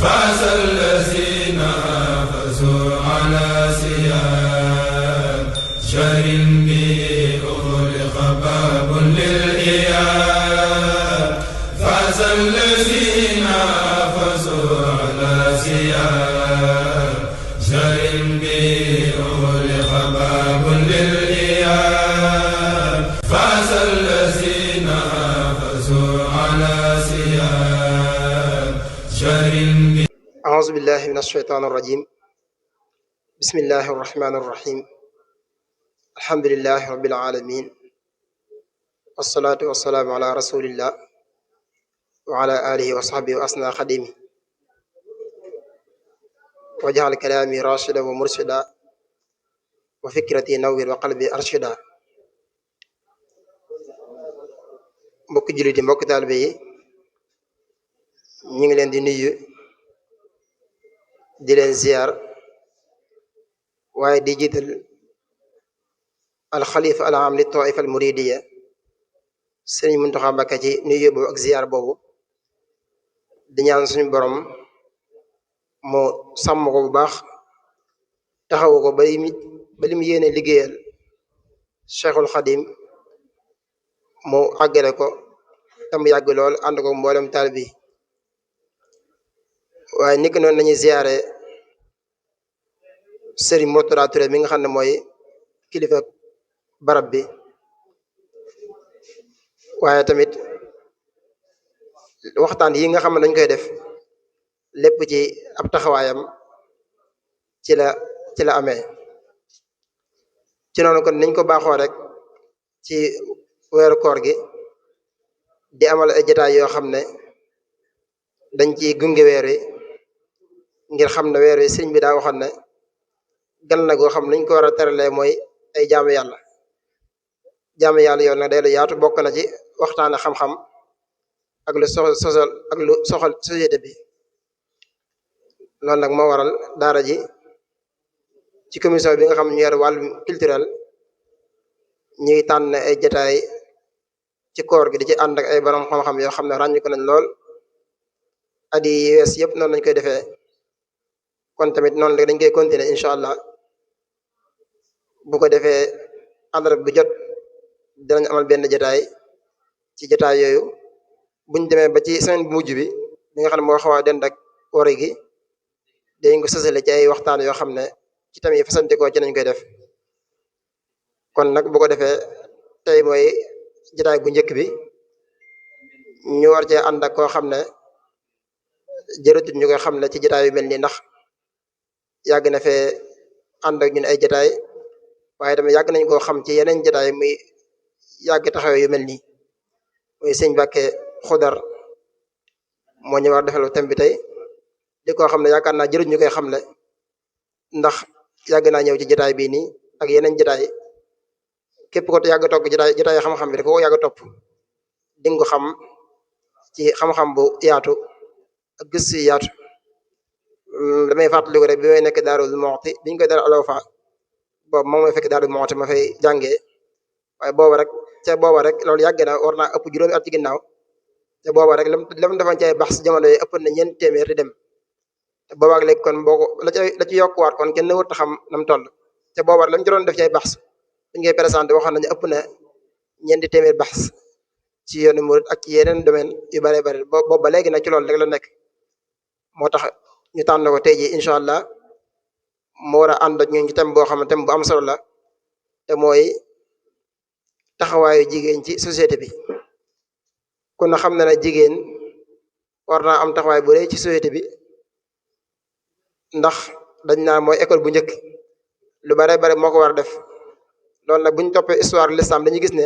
فاز الذين فازوا على سيان شهر به أغلق باب للإياب فاز الذين فازوا على سيان شهر به أغلق باب للإياب فاز الذين فازوا على سيان شهر أعوذ بالله من الشيطان الرجيم بسم الله الرحمن الرحيم الحمد لله رب العالمين والصلاة والسلام على رسول الله وعلى آله وصحبه وأسنى خديمه وجعل كلامي راشدا ومرشدا وفكرتي نوّر وقلبي أرشدا mbokki jullit yi mbokki taalibe yi ñu ngi leen di nuyu di leen ziar waaye di jiital alxalifa al aam li taifa al muridiya sëriñ Muntaxa Mbakke ci nuyu boobu ak ziar boobu di ñaan suñu borom mu sàmm ko bu baax taxawu ko ba li mu yéene liggéeyal Cheikhul Xadim mu àggale ko tam yàgg lool ànd ko mboolem taalibe bi waaye niki noonu nañuy ziare Serigne Mourtada Touré mi nga xam ne mooy kilifa barab bi waaye tamit waxtaan yi nga xam ne dañ koy def lépp ci ab taxawaayam ci la amee ci noonu kon niñ ko baaxoo rek ci weeru koor gi di amal ay jotaay yoo xam ne dañ ci gunge weer wi ngir xam ne weer wi sëriñ bi daa waxoon ne gan la goo xam ne nañ ko war a teralee mooy ay jaamu yàlla yoon nag day lu yaatu bokk na ci waxtaane xam-xam ak lu soxal société bi loolu nag moo waral daara ji ci commission bi nga xam ne ñu yor wàllu culturel ñuy tànn ay jotaay ci koor gi di ci ànd ak ay borom xam-xam yoo xam ne ràññu ko nañ lool at yi wees yëpp noonu lañ koy defee kon tamit noonu la dañ koy continuer incha allah bu ko defee àllarba bu jot dinañ amal benn jotaay ci jotaay yooyu buñ demee ba ci semaine bu mujj bi nga xam ne moo xaw a dend ak koor gi dañ ko sësale ci ay waxtaan yoo xam ne ci tamit fasantikoo ci nañ koy def kon nag bu ko defee tey mooy jotaay bu njëkk bi ñu war cee ànd ak koo xam ne jërëtut ñu koy xam ne ci jotaay yu mel nii ndax yàgg na fee ànd ak ñun ay jotaay waaye tamit yàgg nañ koo xam ci yeneen jotaay muy yàgg taxaw yu mel nii muy sëñ Mbàkke Xudar moo ñu war defal thème bi tey di koo xam ne yaakaar naa jërëjëf ñu koy xam ne ndax yàgg naa ñëw ci jotaay bii nii ak yeneen jotaay képp ko yàgg toog jotaay xam-xam bi rek ko yàgg topp di nga ko xam ci xam-xam bu yaatu ak gëstu yaatu damay fàttaliku rek bi may nekk Daarul Muxti biñ koy dara Al-Wafa boobu moom mooy fekk Daarul Muxti ma fay jàngee waaye booba rek loolu yàgg na war naa ëpp juróomi at ci ginnaaw te booba rek lam defoon ci ay baax si jamono yi ëpp na ñeent téeméer di dem te boobaak léegi kon boo ko la ci yokkuwaat kon kenn wut a xam nam toll te booba lañ ci doon def ci ay baax dañ koy présenté waxoon nañu ëpp na ñeenti téeméer baax ci yoonu murid ak ci yeneen domaine yu bëree bëri boobu ba léegi nag ci loolu rek la nekk moo tax ñu tànn ko tey jii incha allah moo war a ànd ak ñun ci thème boo xam ne thème bu am solo la te mooy taxawaayu jigéen ci société bi kon na xam na ne jigéen war naa am taxawaay bu rëy ci société bi ndax dañ naa mooy école bu njëkk lu bare bare moo ko war a def loolu nag bu ñu toppee histoire l'islam dañuy gis ne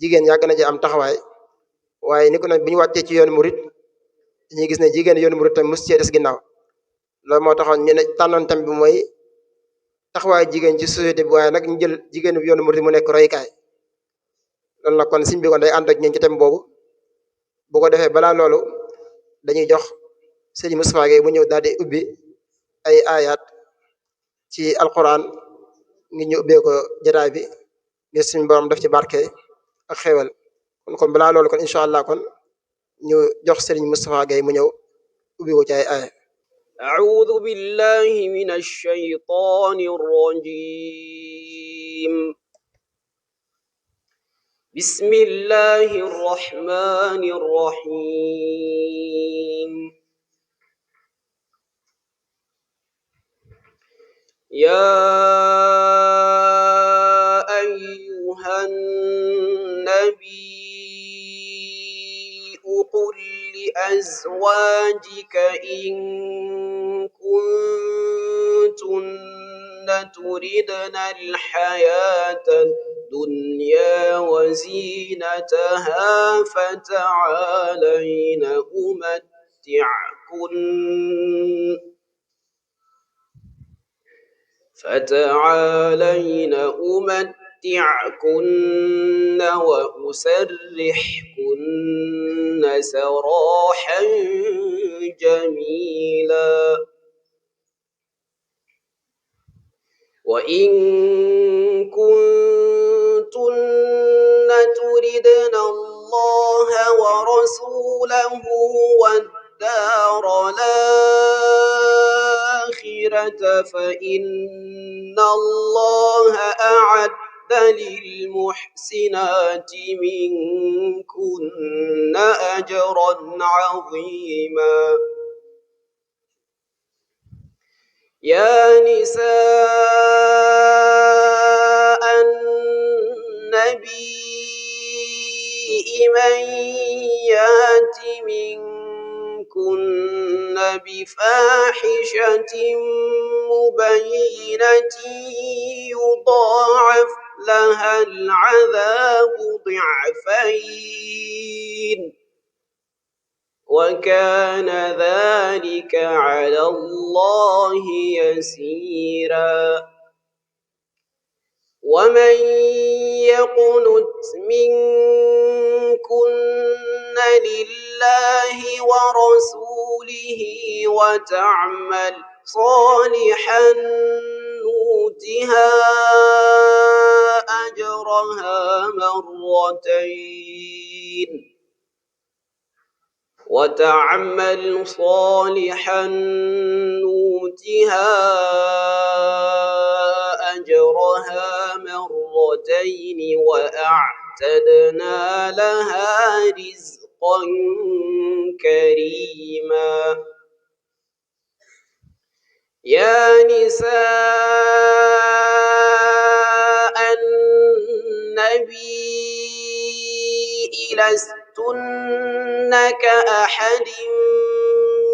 jigéen yàgg na ci am taxawaay waaye ni ko nag bu ñu wàccee ci yoonu murit dañuy gis ne jigéen yoonu murit tamit mos cee des ginnaaw loolu moo taxoon ñu ne tànnoon thème bi mooy taxawaay jigéen ci société bi waaye nag ñu jël jigéen bi yoonu murit mu nekk roykaay loolu nag kon siñ bi kon day ànd ak ñeen ci thème boobu bu ko defee balaa loolu dañuy jox Sëriñ Moustapha Gueye bu ñëw daal di ubbi ay ayat ci alquran ngi ñu ubbee ko jotaay bi ngir suñu borom def ci barke ak xéwal kon balaa loolu kon incha allah kon ñu jox Serigne Moustapha Gueye mu ñëw ubbi ko ci ay aaya. أعوذ بالله من الشيطان الرجيم. بسم الله الرحمن الرحيم. يا أيها النبي قل لأزواجك إن كنتن تردن الحياة الدنيا وزينتها فتعالين أمتعكن وأسرحكن سراحا جميلا. وإن كنتن تردن الله ورسوله والدار الآخرة فإن الله أعد للمحسنات منكن أجرا عظيما. يا نساء النبي من يات منكن بفاحشة مبينة يضاعف لها العذاب ضعفين وكان ذلك على الله يسيرا. ومن يقنت منكن لله ورسوله وتعمل صالحا نؤتها أجرها مرتين وأعتدنا لها رزقا كريما. يا نساء النبي لستن كأحد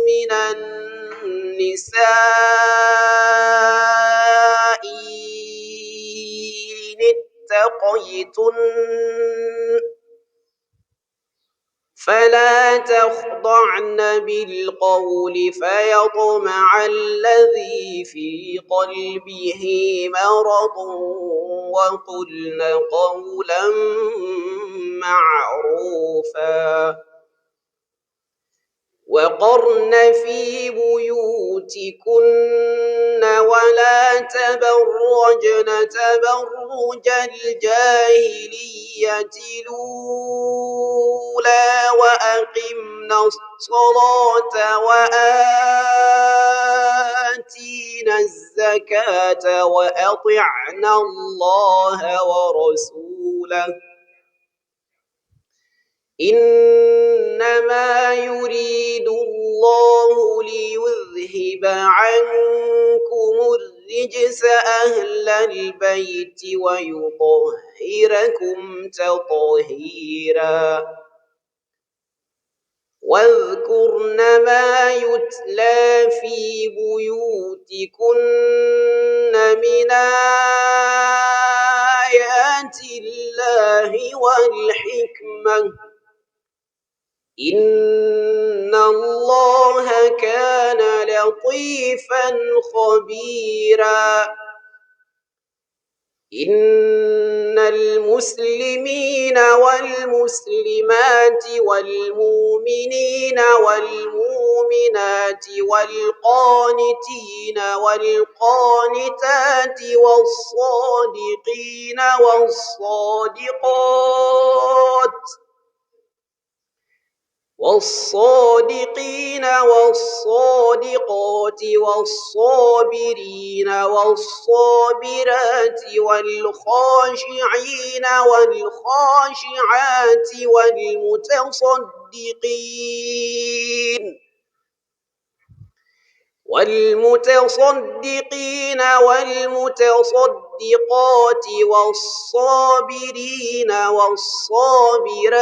من النساء إن اتقيتن فلا تخضعن بالقول فيطمع الذي في قلبه مرض وقلن قولا معروفا. وقرن في بيوتكن ولا تبرجن تبرج الجاهلية الأولى وأقمنا الصلاة وآتينا الزكاة وأطعنا الله ورسوله إنما يريد الله ليذهب عنكم الرجس أهل البيت ويطهركم تطهيرا. واذكرن ما يتلى في بيوتكن من آيات الله والحكمة إن الله كان لطيفا خبيرا. إن المسلمين والمسلمات والمؤمنين والمؤمنات والقانتين والقانتات والصادقين والصادقات والصادقين والصادقات والصابرين والصابرات والخاشعين والخاشعات والمتصدقين والمتصدقات والصابرين والصابرات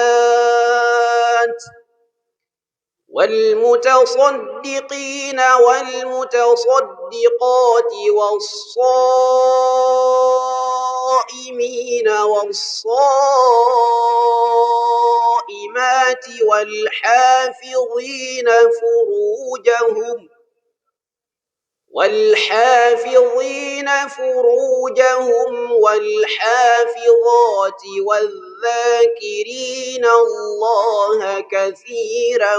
والمتصدقين والمتصدقات والصائمين والصائمات والحافظين فروجهم والحافظات والذاكرين الله كثيرا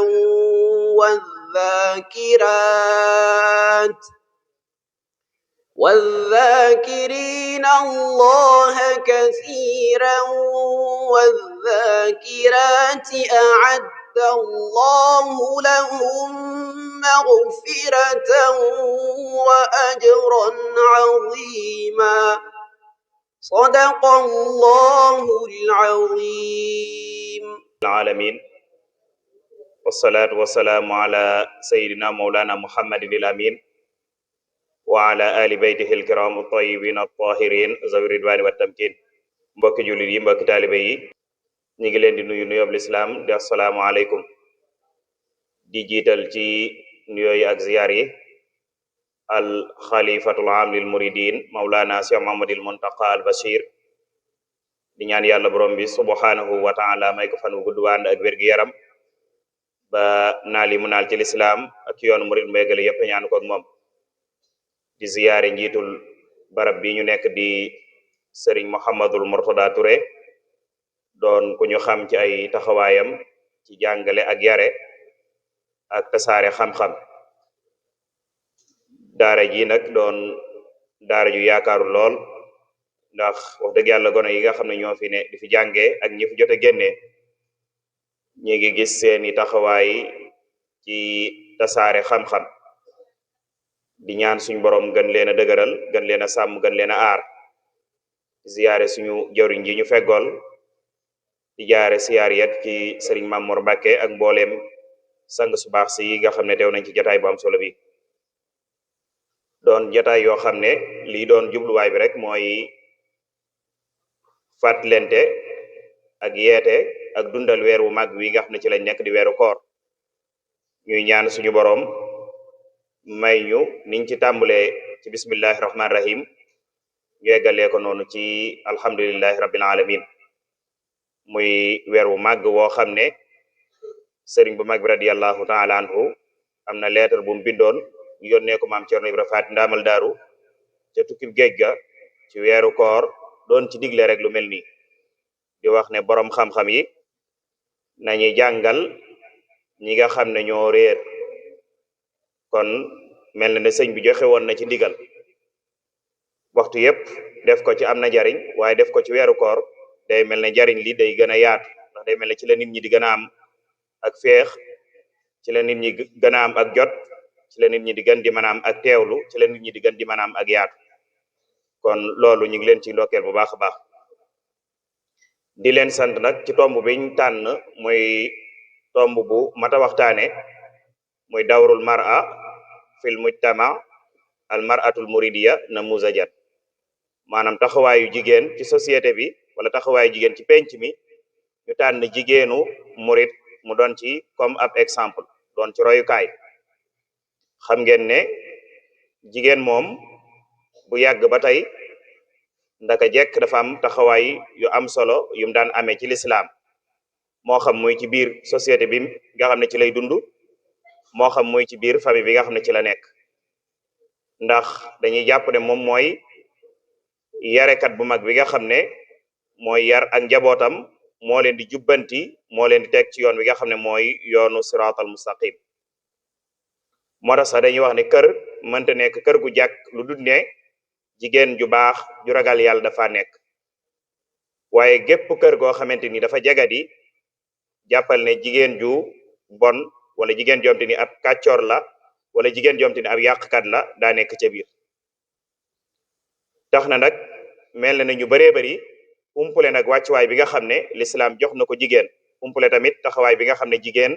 والذاكرين الله كثيرا والذاكرات أعد الله لهم مغفرة وأجرا عظيما صدق الله العظيم العالمين والصلاة والسلام على سيدنا مولانا محمد الأمين وعلى آل بيته الكرام الطيبين الطاهرين ذوي الرضوان والتمكين mbokki jullit yi mbokki taalibe yi ñi ngi leen di nuyu nuyoob lislaam di assalaamu aleykum di jiital ci nuyoo yi ak ziyaar yi al xalifatul aam lil muridin Mawlana Cheikh Mahamadil Muntaqa al Bashir di ñaan yàlla borom bi subhanahu wa taala may ko fan wu gudd ànd ak wér-gi-yaram ba naal yi mu naal ci lislaam ak yoonu murid mbéygale yépp ñaan ko ak moom di ziyaare njiitul barab bi ñu nekk di sëriñ Mouhamadul Mourtada Touré doon ku ñu xam ci ay taxawaayam ci jàngale ak yare ak tasaare xam-xam daara ji nag doon daara ju yaakaaru lool ndax wax dëgg yàlla gone yi nga xam ne ñoo fi ne di fi jàngee ak ñi fi jot a génnee ñi ngi gis seeni taxawaay ci tasaare xam-xam di ñaan suñu borom gën leen a dëgëral gën leen a sàmm gën leen a aar ziyaare suñu jawriñ ji ñu feggool di jaare siyaar yet ci sëriñ Mamour Mbacke ak mbooleem sang su baax si yi nga xam ne teew nañ ci jataay bu am solo bi doon jataay yoo xam ne lii doon jubluwaay bi rek mooy fàttalente ak yeete ak dundal weer wu mag wi nga xam ne ci lañ nekk di weeru koor ñuy ñaan suñu borom may ñu niñ ci tàmbalee ci bismillahi rahmaani rahim ñu eggalee ko noonu ci alhamdulillahi rabbil alamin muy weer wu màgg woo xam ne sëriñ bu mag bi radiyallahu taala anhu am na lettre bu mu bindoon yónnee ko maam Cerno Ibra Faati ndaamal daaru ca tukkib géej ga ci weeru koor doon ci digle rek lu mel nii di wax ne borom xam-xam yi nañuy jàngal ñi nga xam ne ñoo réer kon mel na ne sëñ bi joxe woon na ci ndigal waxtu yépp def ko ci am na jariñ waaye def ko ci weeru koor day mel ne jariñ li day gën a yaatu ndax day mel ne ci la nit ñi di gën a am ak feex ci la nit ñi gën a am ak jot ci la nit ñi di gën di mën a am ak teewlu ci la nit ñi di gën di mën a am ak yaatu kon loolu ñu ngi leen ci ndokkeel bu baax a baax di leen sant nag ci tomb biñ tànn muy tomb bu mata waxtaane muy dawrul mar'a fil mujtama al mar'atul muridiya namuzajat maanaam taxawaayu jigéen ci société bi wala taxawaayu jigéen ci penc mi ñu tànn jigéenu murid mu doon ci comme ab exemple doon ci royukaay xam ngeen ne jigéen moom bu yàgg ba tey ndaka jekk dafa am taxawaay yu am solo yum daan amee ci lislaam moo xam muy ci biir société bi nga xam ne ci lay dund moo xam muy ci biir famille bi nga xam ne ci la nekk ndax dañuy jàpp ne moom mooy yarekat bu mag bi nga xam ne mooy yar ak njabootam moo leen di jubbanti moo leen di teg ci yoon wi nga xam ne mooy yoonu siraatal mustaqim moo tax sax dañuy wax ne kër mënta nekk kër gu jàkk lu dul ne jigéen ju baax ju ragal yàlla dafa nekk waaye gépp kër goo xamante ni dafa jagadi jàppal ne jigéen ju bon wala jigéen joom te ni ab kàccoor la wala jigéen joom te ni ab yàqkat la daa nekk ca biir. tax na nag mel na ñu bëree bëri umpule nag wàccuwaay bi nga xam ne lislaam jox na ko jigéen, umpule tamit taxawaay bi nga xam ne jigéen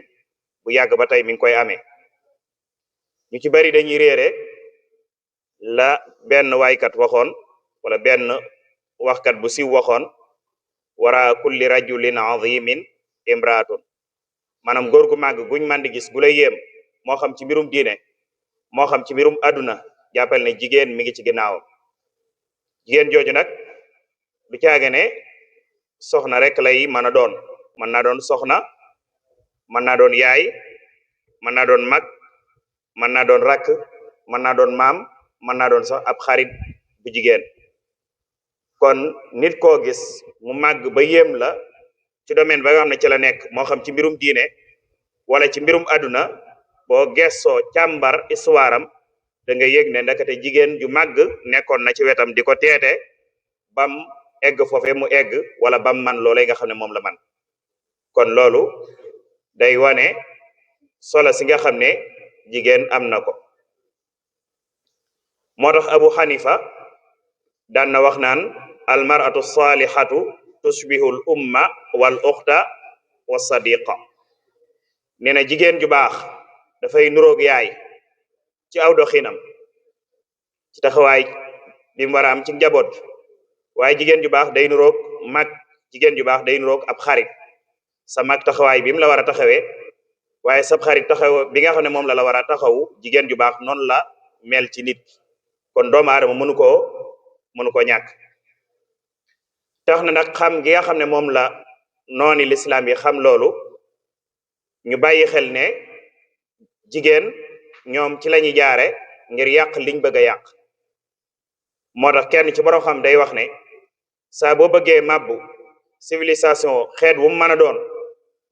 bu yàgg ba tey mi ngi koy amee. ñu ci bari dañuy réere la benn waaykat waxoon wala benn waxkat bu siiw waxoon wara kulli rajulin azimin imraatun, maanaam góor gu màgg guñ mën di gis gu lay yéem moo xam ci mbirum diine moo xam ci mbirum àdduna, jàppal ne jigéen mi ngi ci ginnaawam. jigéen jooju nag du caage ne soxna rek lay mën a doon, mën naa doon soxna, mën naa doon yaay, mën naa doon mag, mën naa doon rakk, mën naa doon maam, mën naa doon sax ab xarit bu jigéen. kon nit koo gis mu màgg ba yéem la ci domaine ba nga xam ne ci la nekk, moo xam ci mbirum diine wala ci mbirum àdduna, boo gessoo càmbar histoire am da nga yëg ne ndakate jigéen ju màgg nekkoon na ci wetam di ko teete bam egg foofe mu egg wala bam man loolee nga xam ne moom la man. kon loolu day wane solo si nga xam ne jigéen am na ko. moo tax Abu Hanifa daan na wax naan almaratu salihatu tushbihu al umma wal uxta wa sadiqa. nee na jigéen ju baax dafay nuroog yaay ci aw doxinam, ci taxawaay bi mu war a am ci njaboot, waaye jigéen ju baax day nuroog mag, jigéen ju baax day nuroog ab xarit. sa mag taxawaay bi mu la war a taxawee, waaye sab xarit taxaw bi nga xam ne moom la war a taxawu, jigéen ju baax noonu la mel ci nit. kon doomu aadama mënu koo ñàkk. tax na nag xam gi nga xam ne moom la nooni lislaam yi xam loolu, ñu bàyyi xel ne jigéen ñoom ci lañuy jaare ngir yàq liñ bëgg a yàq. moo tax kenn ci borom xam day wax ne saa boo bëggee màbbu civilisation xeet wu mu mën a doon,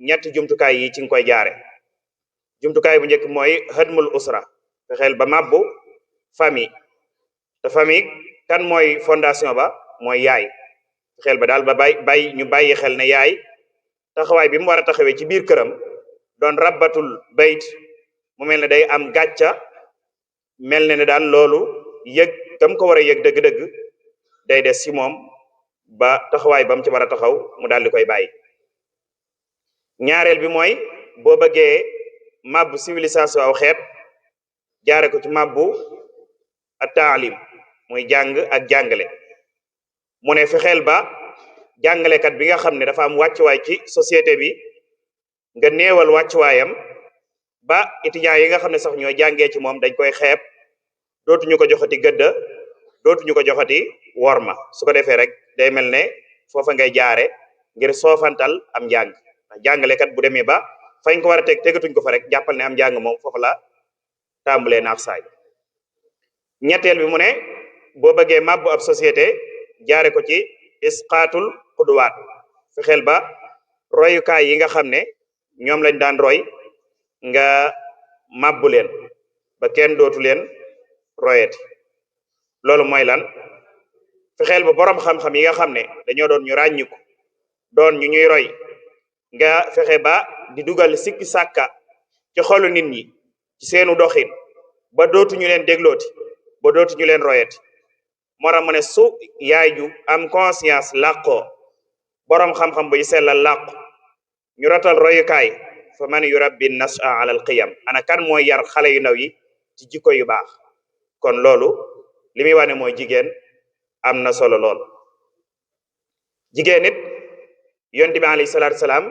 ñetti jumtukaay yi ci nga koy jaare. jumtukaay bu njëkk mooy hadmul usra, fexeel ba màbbu famille. te famille kan mooy fondation ba? mooy yaay. fexeel ba daal ba ñu bàyyi xel ne yaay taxawaay bi mu war a taxawee ci biir këram doon rabbatul bayt, mu mel ne day am gàcca, mel ne daal loolu yëg tam ko war a yëg dëgg-dëgg day des ci moom ba taxawaay ba mu ci war a taxaw mu daal di koy bàyyi. ñaareel bi mooy boo bëggee mabbu civilisation aw xeet, jaare ko ci mabbu at-taalim, muy jàng ak jàngale. mu ne fexeel ba jàngalekat bi nga xam ne dafa am wàccuwaay ci société bi nga néewal wàccuwaayam ba étudiants yi nga xam ne sax ñooy jàngee ci moom dañ koy xeeb, dootuñu ko joxati gëdd, dootuñu ko joxati worma. su ko defee rek day mel ne foofa ngay jaare ngir soofantal am njàng. jàngalekat bu demee ba fañ ko war a tegatuñ ko fa rek, jàppal ne am njàng moom foofu la tàmbalee naax saay. ñetteel bi mu ne boo bëggee màbbu ab société, jaare ko ci isqaatul xudwaat, fexeel ba royukaay yi nga xam ne ñoom lañ daan roy nga màbbu leen ba kenn dootu leen royeti. loolu mooy lan? fexeel ba borom xam-xam yi nga xam ne dañoo doon ñu ràññiku, doon ñu ñuy roy, nga fexe ba di dugal sikki sàkka ci xolu nit ñi ci seenu doxin ba dootuñu leen déglooti, ba dootuñu leen royeti. moo tax mu ne su yaay ju am conscience làqoo, borom xam-xam buy sellal làqu, ñu rotal royukaay, fa man yurabbi nas'a ala al qiyam, ana kan mooy yar xale yu ndaw yi ci jikko yu baax. kon loolu li muy wane mooy jigéen am na solo lool. jigéen it yonent bi alayhi salaatu salaam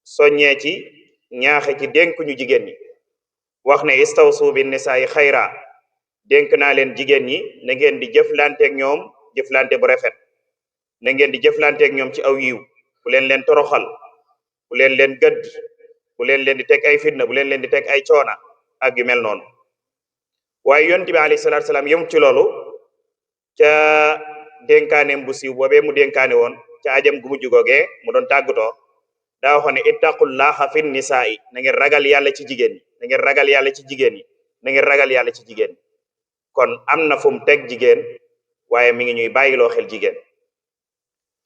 soññee ci ñaaxe ci dénk ñu jigéen ñi, wax ne istawsu bin nisaa'i xayra, dénk naa leen jigéen ñi na ngeen di jëflanteeg ñoom jëflante bu rafet, na ngeen di jëflanteeg ñoom ci aw yiw, bu leen toroxal, bu leen gëdd, bu leen di teg ay fitna, bu leen di teg ay coona ak yu mel noonu. waaye yonent bi alayhi salaatu salaam yëmut ci loolu. ca dénkaaneem bu siiw boobee mu dénkaane woon ca ajam gu mujj googee mu doon tàggatoo, daa waxoon ne ittaqullaha fin nisaa'i, na ngeen ragal yàlla ci jigéen ñi, na ngeen ragal yàlla ci jigéen ñi, na ngeen ragal yàlla ci jigéen ñi. kon am na fu mu teg jigéen, waaye mi ngi ñuy bàyyiloo xel jigéen.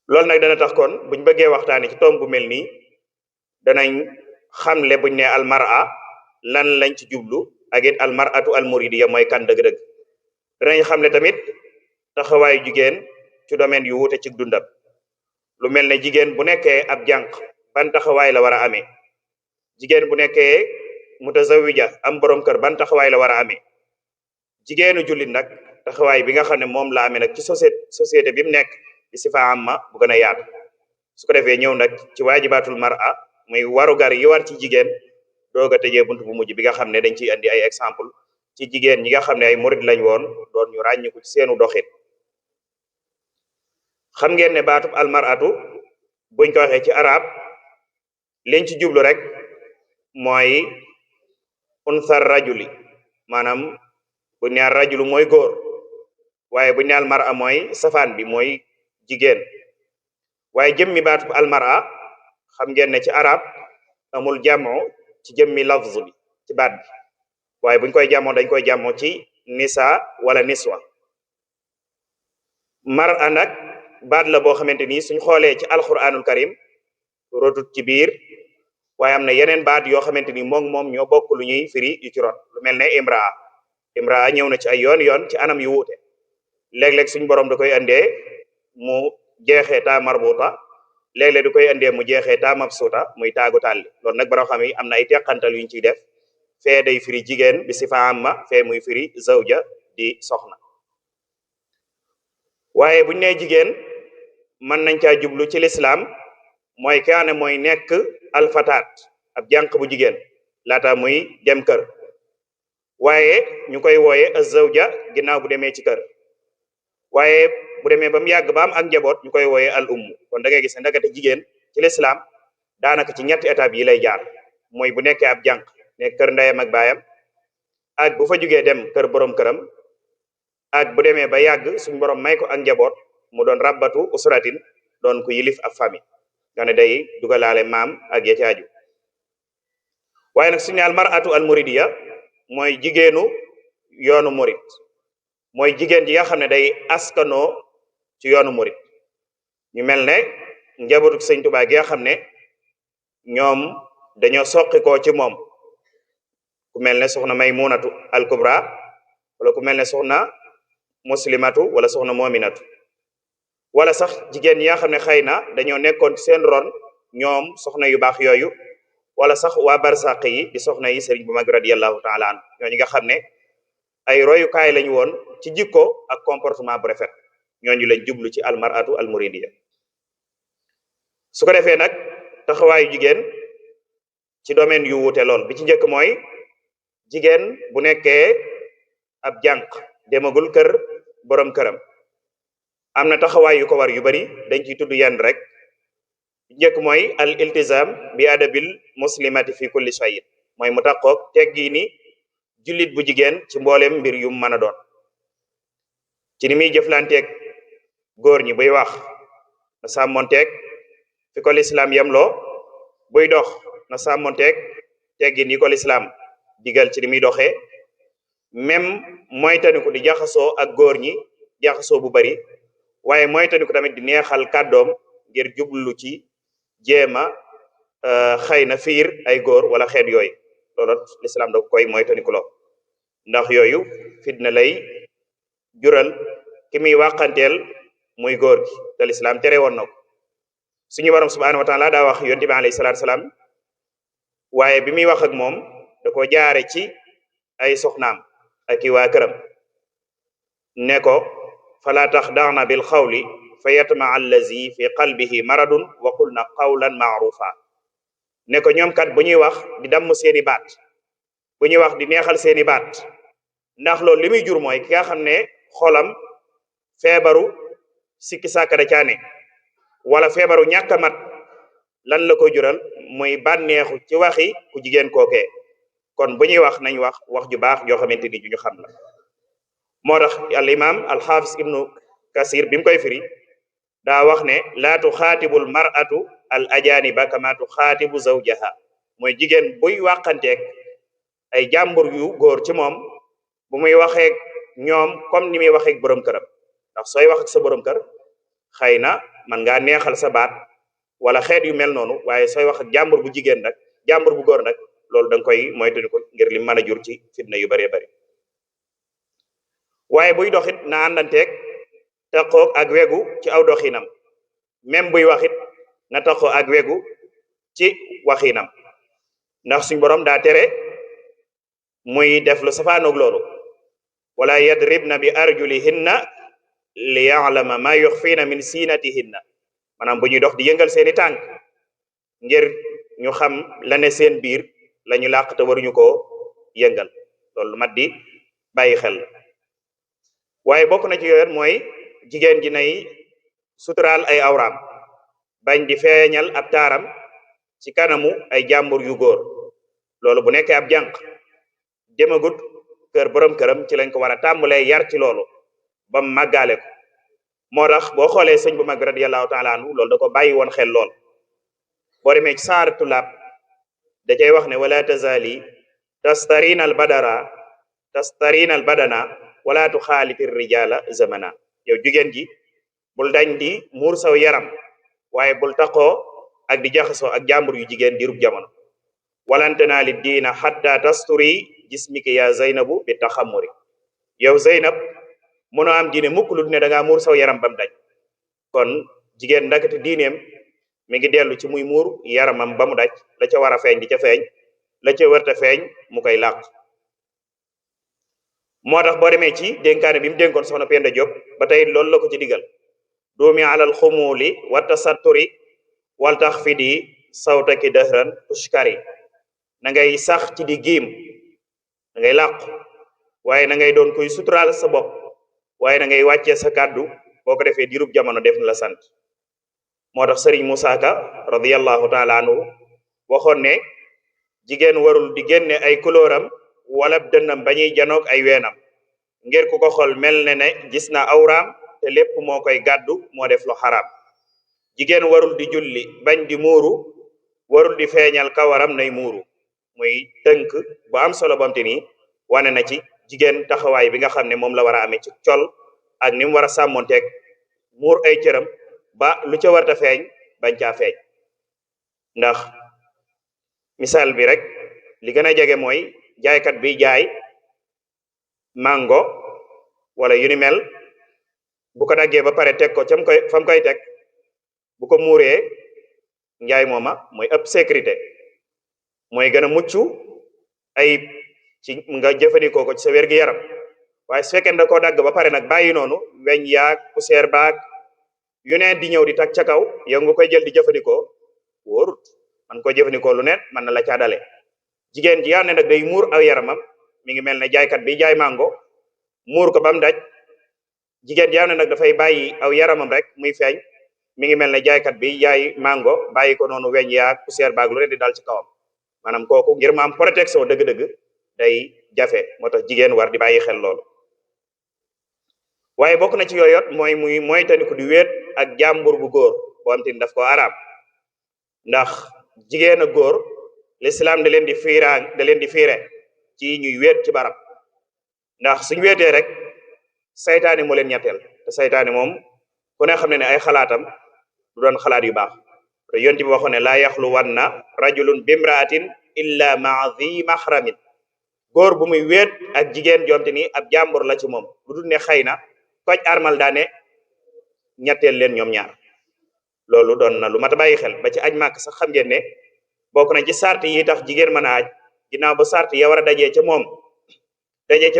loolu nag dana tax kon buñ bëggee waxtaane ci tomb bu mel nii, danañ xamle buñ ne almar'a lan lañ ci jublu ak it almar'atu almuridiya mooy kan dëgg-dëgg danañ xamle tamit taxawaayu jigéen ci domaine yu wuute ci dundam lu mel ne jigéen bu nekkee ab jànq ban taxawaay la war a amee jigéen bu nekkee mutazawija am borom kër ban taxawaay la war a amee jigéenu jullit nag taxawaay bi nga xam ne moom la amee nag ci société bi mu nekk di sifa amma bu gën a yaatu su ko defee ñëw nag ci waajibatul mar'a muy warugar yi war ci jigéen doog a tëjee buntu bu mujj bi nga xam ne dañ ciy andi ay exemple ci jigéen ñi nga xam ne ay murid lañ woon doon ñu ràññiku ci seenu doxit xam ngeen ne baatub almaratu buñ ko waxee ci arab liñ ci jublu rek mooy unsar rajuli maanaam buñ ne rajulu mooy góor waaye buñ ne almara mooy safaan bi mooy jigéen waaye jëmmi baatub almara xam ngeen ne ci arab amul jàmmo ci jëmmi lafz bi ci baat bi waaye buñ koy jàmmoo dañ koy jàmmoo ci nisa wala niswa mar'a nag baat la boo xamante ni suñ xoolee ci alquranul karim rotut ci biir waaye am na yeneen baat yoo xamante ni moom ñoo bokk lu ñuy firi yu ci rot lu mel ne imraa ñëw na ci ay yoon ci anam yu wuute léeg-léeg suñ borom da koy andee mu jeexee taa marbuta léeg-léeg du koy andee mu jeexee taa mabsuta muy taagu tàlli loolu nag bara xam yi am na ay teqantal yuñ ciy def fee day firi jigéen bi sifa amma fee muy firi zawja di soxna waaye buñ nee jigéen mën nañ caa jublu ci lislaam mooy kaane mooy nekk alfataat ab jànq bu jigéen laata muy dem kër waaye ñu koy wooye az-zawja ginnaaw bu demee ci kër waaye bu demee ba mu yàgg ba am ak njaboot ñu koy wooye al umm kon da ngay gis ne ndagate jigéen ci lislaam daanaka ci ñetti étape yi lay jaar mooy bu nekkee ab jànq nekk kër ndeyam ak baayam ak bu fa jugee dem kër borom këram ak bu demee ba yàgg suñ borom may ko ak njaboot mu doon rabbatu usratin doon ku yilif ab famille nga ne day dugalaale maam ak ya ci aju waaye nag suñu al mar'atu al muridiya mooy jigéenu yoonu murid mooy jigéen ji nga xam ne day askanoo ci yoonu murid ñu mel ne njabootu sëñ Tuubaa gi nga xam ne ñoom dañoo soqikoo ci moom ku mel ne soxna Maymunatu al Kubra wala ku mel ne soxna muslimatu wala soxna mominatu wala sax jigéen ñi nga xam ne xëy na dañoo nekkoon ci seen ron ñoom soxna yu baax yooyu wala sax waa barsàq yi di soxna yi sëriñ bu mag radiyallahu taala an ñooñu nga xam ne ay royukaay lañu woon ci jikko ak comportement bu rafet ñooñu lañ jublu ci almaratu almuridiya su ko defee nag taxawaayu jigéen ci domaine yu wuute lool bi ci njëkk mooy jigéen bu nekkee ab jànq demagul kër borom këram am na taxawaay yu ko war yu bari dañ ciy tudd yenn rek njëkk mooy al iltizam bi adabil muslimati fi kulli shay'in mooy mu taqoog teggi ni jullit bu jigéen ci mboolem mbir yu mën a doon ci ni muy jëflanteeg góor ñi buy wax na sàmmonteeg fi ko lislaam yemloo buy dox na sàmmonteeg teggi ni ko lislaam digal ci ni muy doxee même moytaniku di jaxasoo ak góor ñi jaxasoo bu bari waaye moytaniku tamit di neexal kàddoom ngir jublu ci jéema xëy na fiir ay góor wala xeet yooyu loolu lislaam da koy moytaniku loo ndax yooyu fitna lay jural ki muy wàqanteel muy góor gi te lislaam tere woon na ko suñu borom subhanahu wa taala daa wax yonent bi alayhi salaatu salaam waaye bi muy wax ak moom da ko jaare ci ay soxnaam ak i waa këram ne ko fala taxda'na bil xawli fa yatma allazi fi qalbihi maradun wa qulna qawlan ma'rufa ne ko ñoom kat bu ñuy wax di damm seeni baat bu ñuy wax di neexal seeni baat ndax loolu li muy jur mooy ki nga xam ne xolam feebaru sikki sàkka da caane wala feebaru ñàkk a mat lan la ko jural muy bànneexu ci waxi ku jigéen kookee kon bu ñuy wax nañ wax ju baax joo xamante ni ju ñu xam la moo tax al imam al xaafis ibnu kasir bi mu koy firi daa wax ne laa tuxaatibul mar'atu al ajaniba kama tuxaatibu zawjaha mooy jigéen buy wàqanteeg ay jàmbur yu góor ci moom bu muy waxeeg ñoom comme ni muy waxeeg borom këram ndax sooy wax ak sa borom kër xëy na man ngaa neexal sa baat wala xeet yu mel noonu waaye sooy wax ak jàmbur bu jigéen nag jàmbur bu góor nag loolu da nga koy moytandiku ngir li mën a jur ci fitna yu bëree bëri waaye buy doxit na àndanteeg taqoog ak wegu ci aw doxinam même buy waxit na taqoo ak wegu ci waxinam ndax suñ borom daa tere muy def lu safaanoog loolu wala yadribna bi arjulihinna li ya'lama ma yukhfina min sinatihinna maanaam bu ñuy dox di yëngal seeni tànk ngir ñu xam la ne seen biir la ñu làq te waruñu koo yëngal loolu mat di bàyyi xel waaye bokk na ci yooyu mooy jigéen ji nay suturaal ay awraam bañ di feeñal ab taaram ci kanamu ay jàmbur yu góor loolu bu nekkee ab jànq demagut kër borom këram ci lañ ko war a tàmbalee yar ci loolu ba mu màggaale ko moo tax boo xoolee sëñ bu mag bi radiyallahu taala anhu loolu da ko bàyyi woon xel lool boo demee ci saaratu laab da cay wax ne wala tazali tastarina al badana wala tuxaaliti rijala zamana yow jigéen ji bul dañ di muur saw yaram waaye bul taqoo ak di jaxasoo ak jàmbur yu jigéen dirub jamono walantena li diina hatta tasturi jismiki ya zaynabu bi taxamuri yow Zeynab mënoo am diine mukk lu ne da ngaa muur saw yaram bam daj kon jigéen ndakati diineem mi ngi dellu ci muy muur yaramam ba mu daj la ca war a feeñ di ca feeñ la ca wërta feeñ mu koy làq moo tax boo demee ci dénkaane bi mu dénkoon soxna Penda Diop ba tey loolu la ko ci digal doomi alal xumuli wa tasatturi wal taxfidi sawtaki dahran tushkari na ngay sax ci di giim na ngay làqu waaye na ngay doon koy suturaal sa bopp waaye na ngay wàccee sa kàddu boo ko defee dirub jamono def na la sant moo tax Sëriñ Musaa Ka radiyallahu taala anhu waxoon ne jigéen warul di génne ay kulóoram wala dënnam bañuy janoog ay weenam ngir ku ko xool mel ne gis na awraam te lépp moo koy gàddu moo def lu xaraam jigéen warul di julli bañ di muuru warul di feeñal kawaram nay muuru muy tënk bu am solo bamte ni wane na ci jigéen taxawaay bi nga xam ne moom la war a amee ci col ak ni mu war a sàmmonteeg muur ay cëram ba lu ca warta feeñ bañ caa feeñ ndax misaal bi rek li gën a jege mooy jaaykat bi jaay mango wala yu ni mel bu ko daggee ba pare teg ko fam koy teg bu ko muuree njaay mooma mooy ëpp sécurité mooy gën a mucc ayib ci nga jëfandikoo ko ci sa wér-gi-yaram waaye su fekkee da koo dagg ba pare nag bàyyi noonu weñ yaag poussière baag yu neen di ñëw di tag ca kaw yow nga koy jël di jëfandikoo wóorut man koy jëfandikoo lu neen mën na la caa dale jigéen ji yaa ne nag day muur aw yaramam mi ngi mel ne jaaykat bi jaay mango muur ko ba mu daj jigéen ji yaa ne nag dafay bàyyi aw yaramam rek muy feeñ mi ngi mel ne jaaykat bi jaay mango bàyyi ko noonu weñ yaag poussière baag lu ne di dal ci kawam maanaam kooku ngir ma am protection dëgg-dëgg day jafe moo tax jigéen war di bàyyi xel loolu waaye bokk na ci yooyot mooy moytandiku di wéet ak jàmbur bu góor boo am te ni daf ko araam ndax jigéen ak góor l'islam da leen di fiire ci ñuy wéet ci barab ndax suñ wéetee rek saytaani moo leen ñetteel te saytaani moom ku ne xam ne ay xalaatam du doon xalaat yu baax te yonti bi waxoon ne laa yaxlu wanna rajulun bimraatin illa maa zi mahramin góor bu muy wéet ak jigéen jomte ni ab jàmbur la ci moom lu dul ne xëy na koj armal daane ñetteel leen ñoom ñaar loolu doon na lu mat a bàyyi xel ba ci aj màkk sax xam ngeen ne bokk na ci sart yi tax jigéen mën a aj ginnaaw ba sart ya war a dajee ca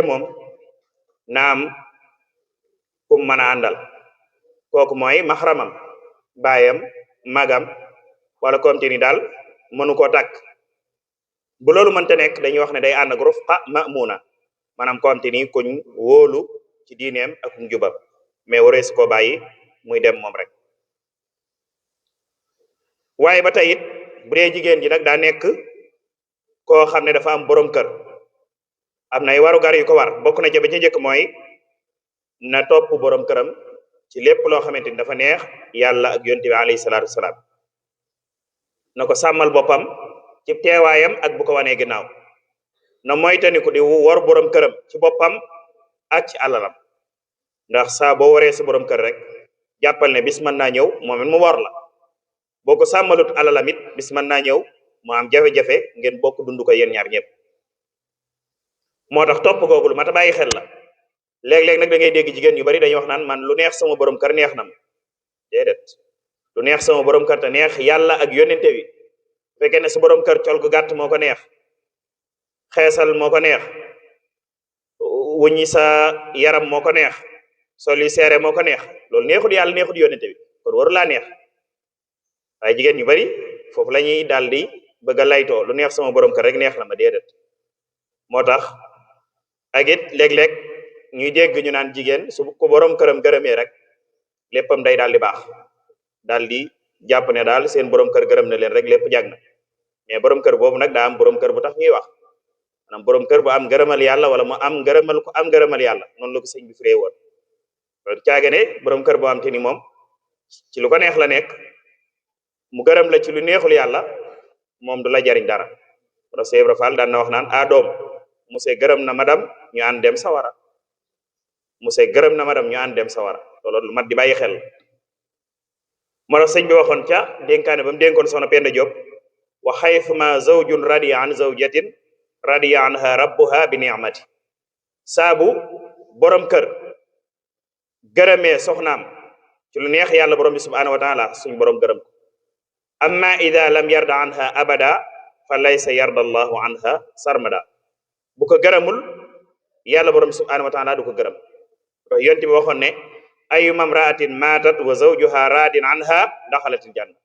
moom naam kum mën a àndal kooku mooy maxramam baayam magam wala komte ni daal mënu koo takk bu loolu mënta nekk dañuy wax ne day ànd ak rufqa ma'muna maanaam komte ni kuñ wóolu ci diineem ak njubam mais warees koo bàyyi muy dem moom rek waaye ba tey it bu dee jigéen ji nag daa nekk koo xam ne dafa am borom kër am na ay warugar yu ko war bokk na ca ba ci njëkk mooy na topp borom këram ci lépp loo xamante ni dafa neex yàlla ak yonent bi alayhi salaatu wasalaam na ko sàmmal boppam ci teewaayam ak bu ko wanee ginnaaw na moytandiku di wor borom këram ci boppam ak ci alalam ndax saa boo waree sa borom kër rek jàppal ne bis mën naa ñëw moom it mu wor la boo ko sàmmalut alalam it bis mën naa ñëw mu am jafe-jafe ngeen bokk dund ko yéen ñaar ñëpp moo tax topp googu lu mat a bàyyi xel la léeg-léeg nag da ngay dégg jigéen ñu bari dañuy wax naan man lu neex sama borom kër neex na ma déedéet lu neex sama borom kër te neex yàlla ak yónnente wi bu fekkee ne sa borom kër col gu gàtt moo ko neex xeesal moo ko neex wuññi sa yaram moo ko neex sol yu seere moo ko neex loolu neexut yàlla neexut yónnente bi kon waru laa neex waaye jigéen ñu bari foofu la ñuy daal di bëgg a laytoo lu neex sama borom kër rek neex na ma déedéet moo tax ak it léeg-léeg ñuy dégg ñu naan jigéen su ko borom këram gërëmee rek léppam day daal di baax daal di jàpp ne daal seen borom kër gërëm na leen rek lépp jag na mais borom kër boobu nag daa am borom kër bu tax ñuy wax maanaam borom kër bu am ngërëmal yàlla wala mu am ngërëmal ko am ngërëmal yàlla noonu la ko sëñ bi firee woon loolu caage ne borom kër boo am te ni moom ci lu ko neex la nekk mu gërëm la ci lu neexul yàlla moom du la jariñ dara wala Cheikh Ibra Fall daan na wax naan a doom monsieur gërëm na madame ñu ànd dem sawara monsieur gërëm na madame ñu ànd dem sawara loolu lu mat di bàyyi xel moo tax sëñ bi waxoon ca dénkaane ba mu dénkoon soxna Penda Diop wa xayfuma zawjun radiya an zawjatin radiya anha rabbuha bi ni'mati saabu borom kër gërëmee soxnaam ci lu neex yàlla borom bi subhanahu wa taala suñ borom gërëm ko amma ida lam yarda anha abada fa laysa yarda allahu anha sarmada bu ko gërëmul yàlla borom bi subhanahu wa taala du ko gërëm yonent bi waxoon ne ayyuma imra'atin maatat wa zawjuha radin anha daxalatil janna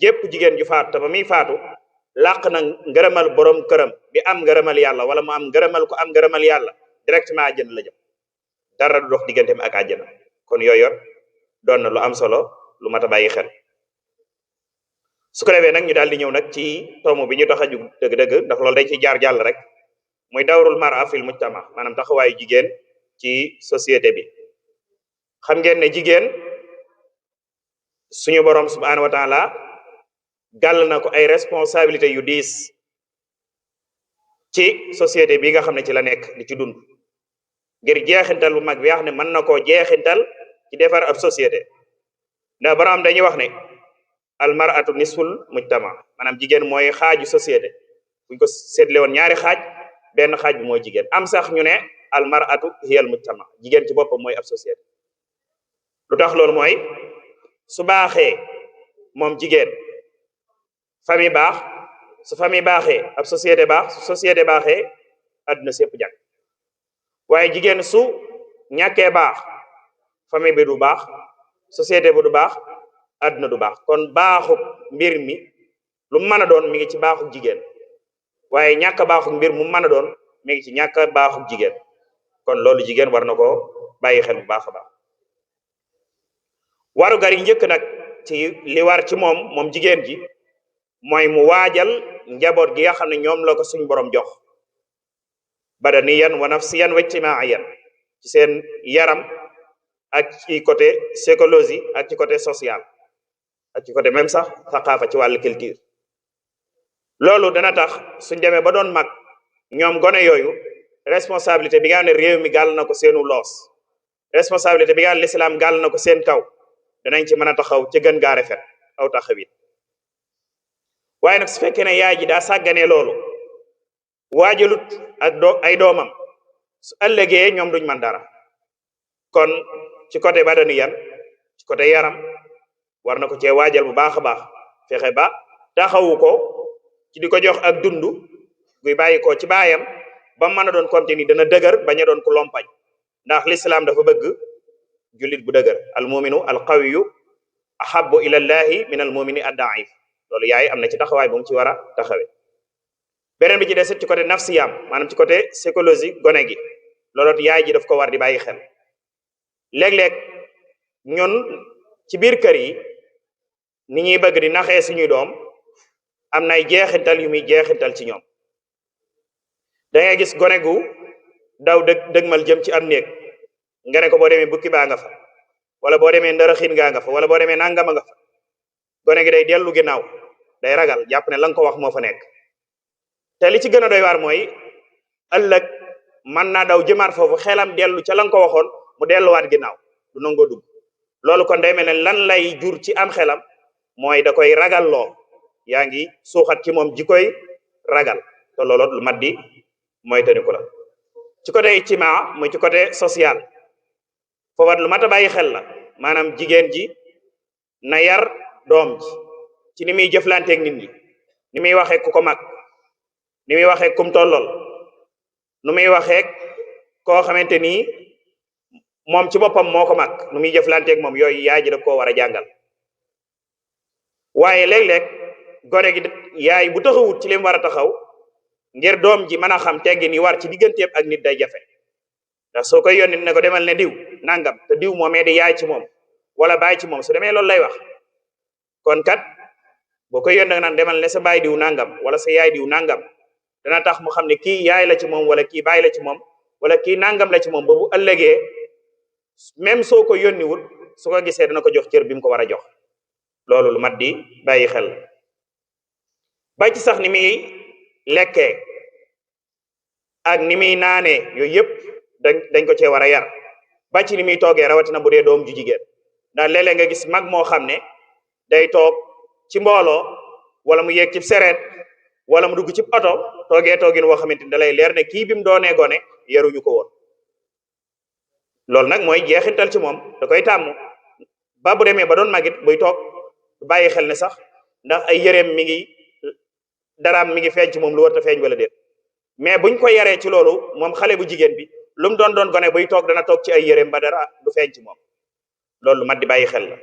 jépp jigéen ju faatu te ba muy faatu làq na ngërëmal borom këram bi am ngërëmal yàlla wala mu am ngërëmal ko am ngërëmal yàlla directement àjjana la jëm dara du dox digganteem ak àjjana kon yooyu doon na lu am solo lu mat a bàyyi xel su ko defee nag ñu daal di ñëw nag ci tomb bi ñu tax a jug dëgg-dëgg ndax loolu dañ ci jaar jàll rek muy dawrul mar'a fil mujtama maanaam taxawaayu jigéen ci société bi xam ngeen ne jigéen suñu borom subhanahu wa taala gàll na ko ay responsabilité yu diis ci société bi nga xam ne ci la nekk di ci dund ngir jeexintal bu mag bi wax ne mën na koo jeexintal ci defar ab société ndax borom dañuy wax ne al mar'atu nisful mujtama maanaam jigéen mooy xaaju société buñ ko seetle woon ñaari xaaj benn xaaj bi mooy jigéen am sax ñu ne al mar'atu hiyal mujtama jigéen ci boppam mooy ab société lu tax loolu mooy su baaxee moom jigéen famille baax su famille baaxee ab société baax su société baaxee adduna sépp jag waaye jigéen su ñàkkee baax famille bi du baax société bi du baax adduna du baax kon baaxu mbir mi lu mën a doon mi ngi ci baaxu jigéen waaye ñàkk baaxu mbir mu mën a doon mi ngi ci ñàkk baaxu jigéen kon loolu jigéen war na ko bàyyi xel bu baax a baax waru gar yi njëkk nag ci li war ci moom jigéen ji mooy mu waajal njaboot gi nga xam ne ñoom la ko suñ borom jox badaniyan wa nafsiyan wa ijtimaiyan ci seen yaram ak ci côté psychologie ak ci côté social ak ci côté même sax thaqaafa ci wàllu culture loolu dana tax suñ demee ba doon mag ñoom gone yooyu responsabilité bi nga xam ne réew mi gàll na ko seenu loos responsabilité bi nga xam ne l'islam gàll na ko seen kaw danañ ci mën a taxaw ci gën gaa rafet aw taxawit waaye nag su fekkee ne yaay ji daa sàgganee loolu waajalut ak ay doomam su ëllëgee ñoom duñ man dara kon ci côté badaniyan ci côté yaram war na ko cee waajal bu baax a baax fexe ba taxawu ko ci di ko jox ak dund guy bàyyi ko ci baayam ba mën a doon continue dana dëgër bañ a doon ku lompañ ndax l'islam dafa bëgg jullit bu dëgër al muminu al qawiyu ahabbu ila llahi min al mumini ad daif loolu yaay am na ci taxawaay bu mu ci war a taxawee beneen bi ci des ci côté nafsiyam maanaam ci côté psychologie gone gi loolu yaay ji daf ko war di bàyyi xel léeg-léeg ñun ci biir kër yi ni ñuy bëgg di naxee suñuy doom am na ay jeexintal yu muy jeexintal ci ñoom da ngay gis gone gu daw dëgmal jëm ci am néeg nga ne ko boo demee bukki baa nga fa wala boo demee ndaraxin gaa nga fa wala boo demee nangama nga fa gone gi day dellu ginnaaw day ragal jàpp ne la nga ko wax moo fa nekk te li ci gën a doy waar mooy ëllëg mën naa daw jëmaat foofu xelam dellu ca la nga ko waxoon mu delluwaat ginnaaw du nangoo dugg loolu kon day mel ne lan lay jur ci am xelam mooy da koy ragalloo yaa ngi suuxat ci moom jikoy ragal te loolu lu mat di mooy taniku la ci côté ijtimaa muy ci côté social foofu lu mat a bàyyi xel la maanaam jigéen ji na yar doom ji ci ni muy jëflanteeg nit ñi ni muy waxee ku ko mag ni muy waxee kum tollool nu muy waxee koo xamante ni moom ci boppam moo ko mag nu muy jëflanteeg moom yooyu yaay ji da koo war a jàngal waaye léeg-léeg gone gi yaay bu taxawut ci li mu war a taxaw ngir doom ji mën a xam teggin yi war ci digganteem ak nit day jafe ndax soo koy yónni ne ko demal ne diw nangam te diw moomee di yaay ci moom wala baay ci moom su demee loolu lay wax kon kat boo koy yónni naan demal ne sa baay diw nangam wala sa yaay diw nangam dana tax mu xam ne kii yaay la ci moom wala kii baay la ci moom wala kii nangam la ci moom ba bu ëllëgee même soo ko yónniwul su ko gisee dana ko jox cër bi mu ko war a jox loolu lu mat di bàyyi xel ba ci sax ni muy lekkee ak ni muy naanee yooyu yëpp dañ ko cee war a yar ba ci ni muy toogee rawatina bu dee doom ju jigéen ndax léeg-léeg nga gis mag moo xam ne day toog ci mbooloo wala mu yéeg ci sereet wala mu dugg ci oto toogee toogin woo xamante ni da lay leer ne kii bi mu doonee gone yaruñu ko woon loolu nag mooy jeexintal ci moom da koy tàmm ba bu demee ba doon magit buy toog bàyyi xel ne sax ndax ay yëreem mi ngi daraam mi ngi feeñ ci moom lu war a feeñ wala déet mais buñ ko yaree ci loolu moom xale bu jigéen bi lu mu doon gone buy toog dana toog ci ay yëreem ba dara du feeñ ci moom loolu mat di bàyyi xel la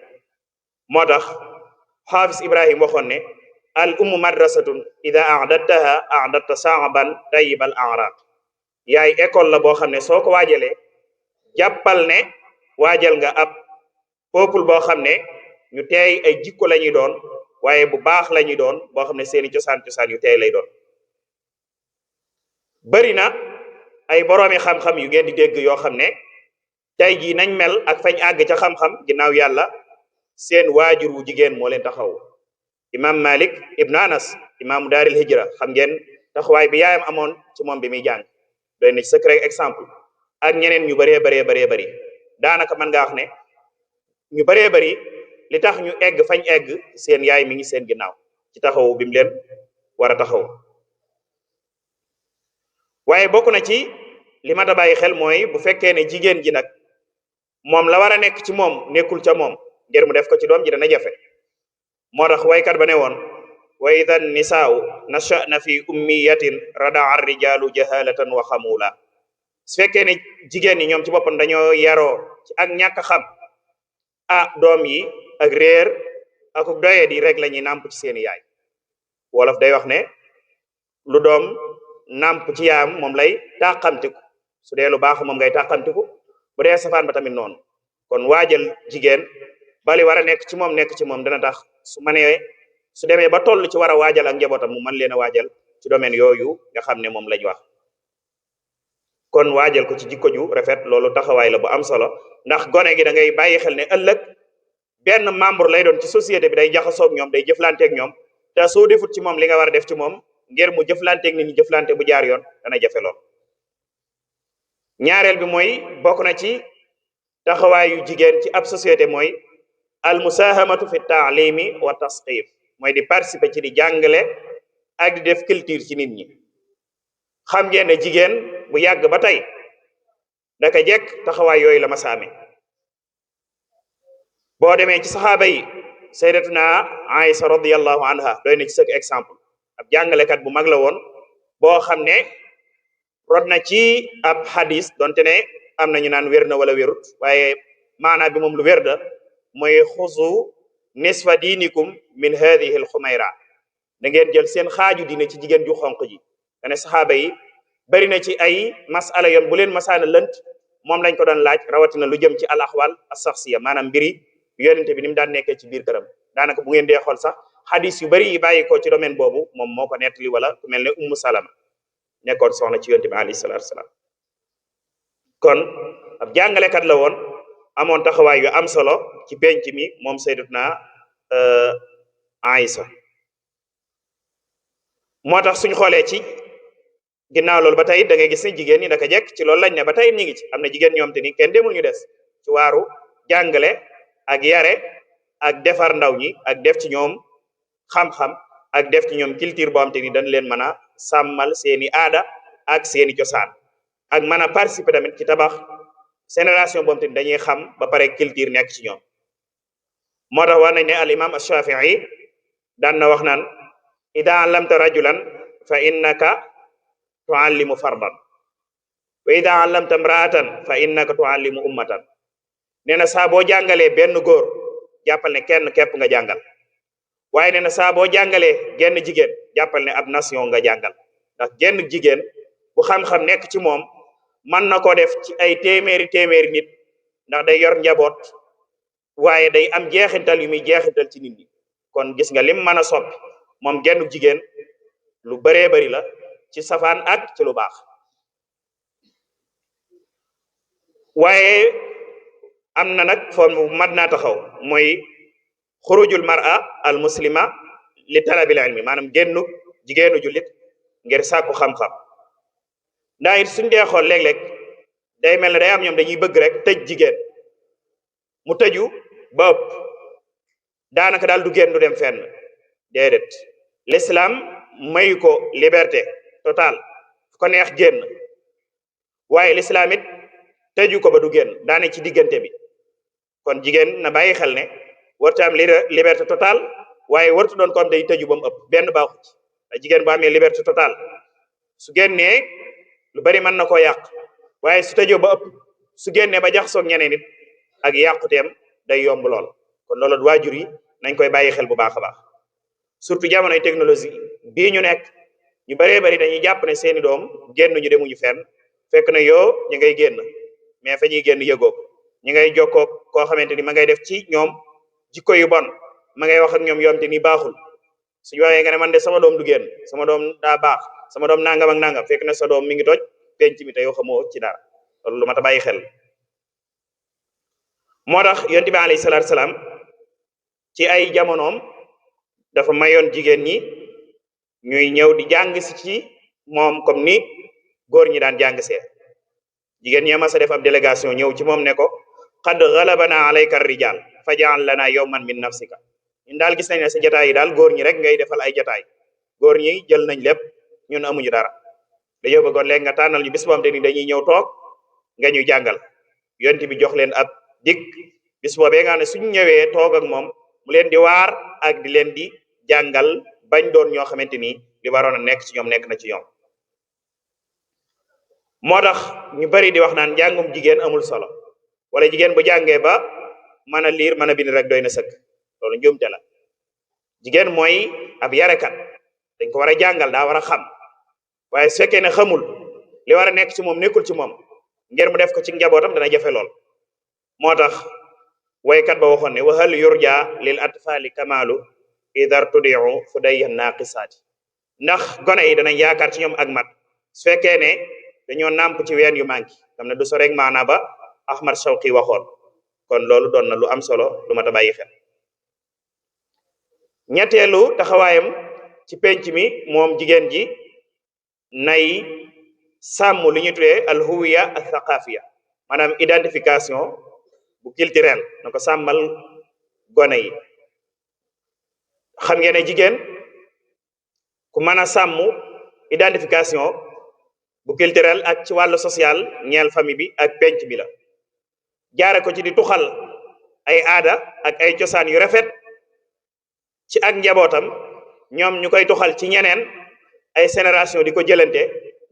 moo tax xaafis Ibrahim waxoon ne al ummu madrasatun ida a'dadtaha a'dadta sa'ban tayyibal a'raq yaay école la boo xam ne soo ko waajalee jàppal ne waajal nga ab peuple boo xam ne ñu teey ay jikko la ñuy doon waaye bu baax la ñuy doon boo xam ne seeni cosaan yu teey lay doon bari na ay boroomi xam-xam yu ngeen di dégg yoo xam ne tey jii nañ mel ak fañ àgg ca xam-xam ginnaaw yàlla seen waajur wu jigéen moo leen taxaw imam Malik ibn Anas imaamu daaril hijra xam ngeen taxawaay bi yaayam amoon ci moom bi muy jàng doy na ci secret exemple ak ñeneen ñu bëree bëri daanaka mën nga wax ne ñu bëree bëri li tax ñu egg fañ egg seen yaay mi ngi seen ginnaaw ci taxaw bi mu leen war a taxaw waaye bokk na ci li ma ta bàyyi xel mooy bu fekkee ne jigéen ji nag moom la war a nekk ci moom nekkul ca moom ngir mu def ko ci doom ji dana jafe moo tax waykat ba ne woon wa idha nisaau nasha'na fi ummiyatin radaa ar-rijalu jahalatan wa xamula su fekkee ne jigéen ñi ñoom ci boppam dañoo yaroo ci ak ñàkk xam doom yi ak réer ak doye di rek la ñuy nàmp ci seeni yaay wolof day wax ne lu doom nàmp ci yaayam moom lay tàqamtiku su dee lu baax moom ngay tàqamtiku bu dee safaan ba tamit noonu kon waajal jigéen bali war a nekk ci moom dana tax su demee ba toll ci war a waajal ak njabootam mu mën leen a waajal ci domaine yooyu nga xam ne moom lañ wax kon waajal ko ci jikko ju rafet loolu taxawaay la bu am solo ndax gone gi da ngay bàyyi xel ne ëllëg benn membre lay doon ci société bi day jaxasoog ñoom day jëflanteeg ñoom te soo defut ci moom li nga war a def ci moom ngir mu jëflanteeg nit ñi jëflante bu jaar yoon dana jafe lool ñaareel bi mooy bokk na ci taxawaayu jigéen ci ab société mooy al musahamatu fi taalimi wa tasqif mooy di participer ci di jàngale ak di def culture ci nit ñi xam ngeen ne jigéen bu yàgg ba tey daka jekk taxawaay yooyu la ma saame boo demee ci saxaaba yi sayyidatuna Aïsa radiyallahu anha doy na ci sëkk exemple ab jàngalekat bu mag la woon boo xam ne rod na ci ab hadis donte ne am na ñu naan wér na wala wérut waaye maanaa bi moom lu wér da mooy xuzu nisfa diinikum min hadihi al xumayra da ngeen jël seen xaaju diine ci jigéen ju xonq ji dane saxaaba yi bari na ci ay masala yoon bu leen masaana lënt moom lañ ko doon laaj rawatina lu jëm ci al axwal as saxsiya maanaam mbiri yonente bi ni mu daan nekkee ci biir këram daanaka bu ngeen dee xool sax hadis yu bari yi bàyyi ko ci domaine boobu moom moo ko nettali wala ku mel ne ummu salama nekkoon soxna ci yonente bi alayhi salaatu wasalaam kon ab jàngalekat la woon amoon taxawaay yu am solo ci penc mi moom sayyidatuna Aïsa moo tax suñ xoolee ci ginnaaw loolu ba tey da ngay gis ne jigéen ñi naka jekk ci loolu lañ ne ba tey ñi ngi ci am na jigéen ñoom te ni kenn demul ñu des ci waaru jàngale ak yare ak defar ndaw ñi ak def ci ñoom xam-xam ak def ci ñoom culture boo xam te ni dañ leen mën a sàmmal seeni aada ak seeni cosaan ak mën a participer tamit ci tabax génération boo xam te ni dañuy xam ba pare culture nekk ci ñoom. moo tax wax nañ ne al imam ash-Shafi'i daan na wax naan ida allamta rajulan fa innaka tuallimu fardan wa ida allamta imra'atan fa innaka tuallimu ummatan. nee na saa boo jàngalee benn góor jàppal ne kenn képp nga jàngal waaye nee na saa boo jàngalee genn jigéen jàppal ne ab nation nga jàngal ndax genn jigéen bu xam-xam nekk ci moom mën na ko def ci ay téeméeri nit ndax day yor njaboot waaye day am jeexintal yu muy jeexintal ci nit ñi. kon gis nga lim mën a soppi moom genn jigéen lu bëree bëri la ci safaan ak ci lu baax. waaye am na nag foofu mu mat naa taxaw mooy xurujul mar'a al muslima li talabil ilmi maanaam génnu jigéenu jullit ngir sàkku xam-xam. ndax it suñ dee xool léeg-léeg day mel ne day am ñoom dañuy bëgg rek tëj jigéen mu tëju ba ëpp daanaka daal du génn du dem fenn déedéet. l'islam mayu ko liberté totale fu ko neex génn waaye l'islam it tëju ko ba du génn daane ci diggante bi. kon jigéen na bàyyi xel ne warta am liberté totale waaye wartu doon ko am day tëju ba mu ëpp benn baaxu ci. jigéen bu amee liberté totale su génnee lu bari mën na koo yàq waaye su tëjoo ba ëpp su génnee ba jaxasoog ñeneen nit ak yàquteem day yomb lool. kon loolu waajur yi nañ koy bàyyi xel bu baax a baax surtout jamonoy technologie bii ñu nekk ñu baree bari dañuy jàpp ne seeni doom génn ñu demuñu fenn fekk na yoo ñu ngay génn mais fa ñuy génn yëgoo ñi ngay jokkoo koo xamante ni ma ngay def ci ñoom jikko yu bon ma ngay wax ak ñoom yoom te ni baaxul suñu waxee nga ne man de sama doom du génn sama doom daa baax sama doom nangam ak nangam fekk na sa doom mi ngi toj penc mi te yoo xamoo ci dara. loolu lu mat a bàyyi xel. moo tax yonent bi alayhi salaatu salaam ci ay jamonoom dafa mayoon jigéen ñi ñuy ñëw di jàng si ci moom comme ni góor ñi daan jàng see. jigéen ñi ma sa def ab délégation ñëw ci moom ne ko qad ghalabana alayka rijal faj'al lana yawman min nafsika ñun daal gis nañ ne sa jataay yi daal góor ñi rek ngay defal ay jataay góor ñi jël nañ lépp ñun amuñu dara dañoo bëggoon léegi nga tànnal ñu bis boo xam te ni dañuy ñëw toog nga ñu jàngal. yonent bi jox leen ab dig bis boobee nga xam ne suñu ñëwee toog ak moom mu leen di waar ak di leen di jàngal bañ doon ñoo xamante ni li waroon a nekk ci ñoom nekk na ci ñoom. moo tax ñu bari di wax naan njàngum jigéen amul solo wala jigéen bu jàngee ba mën a liir mën a bind rek doy na sëkk loolu njuumte la. jigéen mooy ab yarekat dañ ko war a jàngal daa war a xam waaye su fekkee ne xamul li war a nekk ci moom nekkul ci moom ngir mu def ko ci njabootam dana jafe lool. moo tax waykat ba waxoon ne wa hal yurja lil atfali kamalu idar tudiu fudayya naqisaati. ndax gone yi danañ yaakaar ci ñoom ak mat su fekkee ne dañoo nàmp ci ween yu manqué xam ne du so rek maanaa ba Ahmad Shawqi waxoon. kon loolu doon na lu am solo lu mat a bàyyi xel. ñetteelu taxawaayam ci penc mi moom jigéen ji nay sàmm li ñu tuddee al huwiya al thaqafiya maanaam identification bu culturel na ko sàmmal gone yi. xam ngeen ne jigéen ku mën a sàmm identification bu culturel ak ci wàllu social ñeel famille bi ak penc bi la jaare ko ci di tuxal ay aada ak ay cosaan yu rafet ci ak njabootam ñoom ñu koy tuxal ci ñeneen ay génération di ko jëlante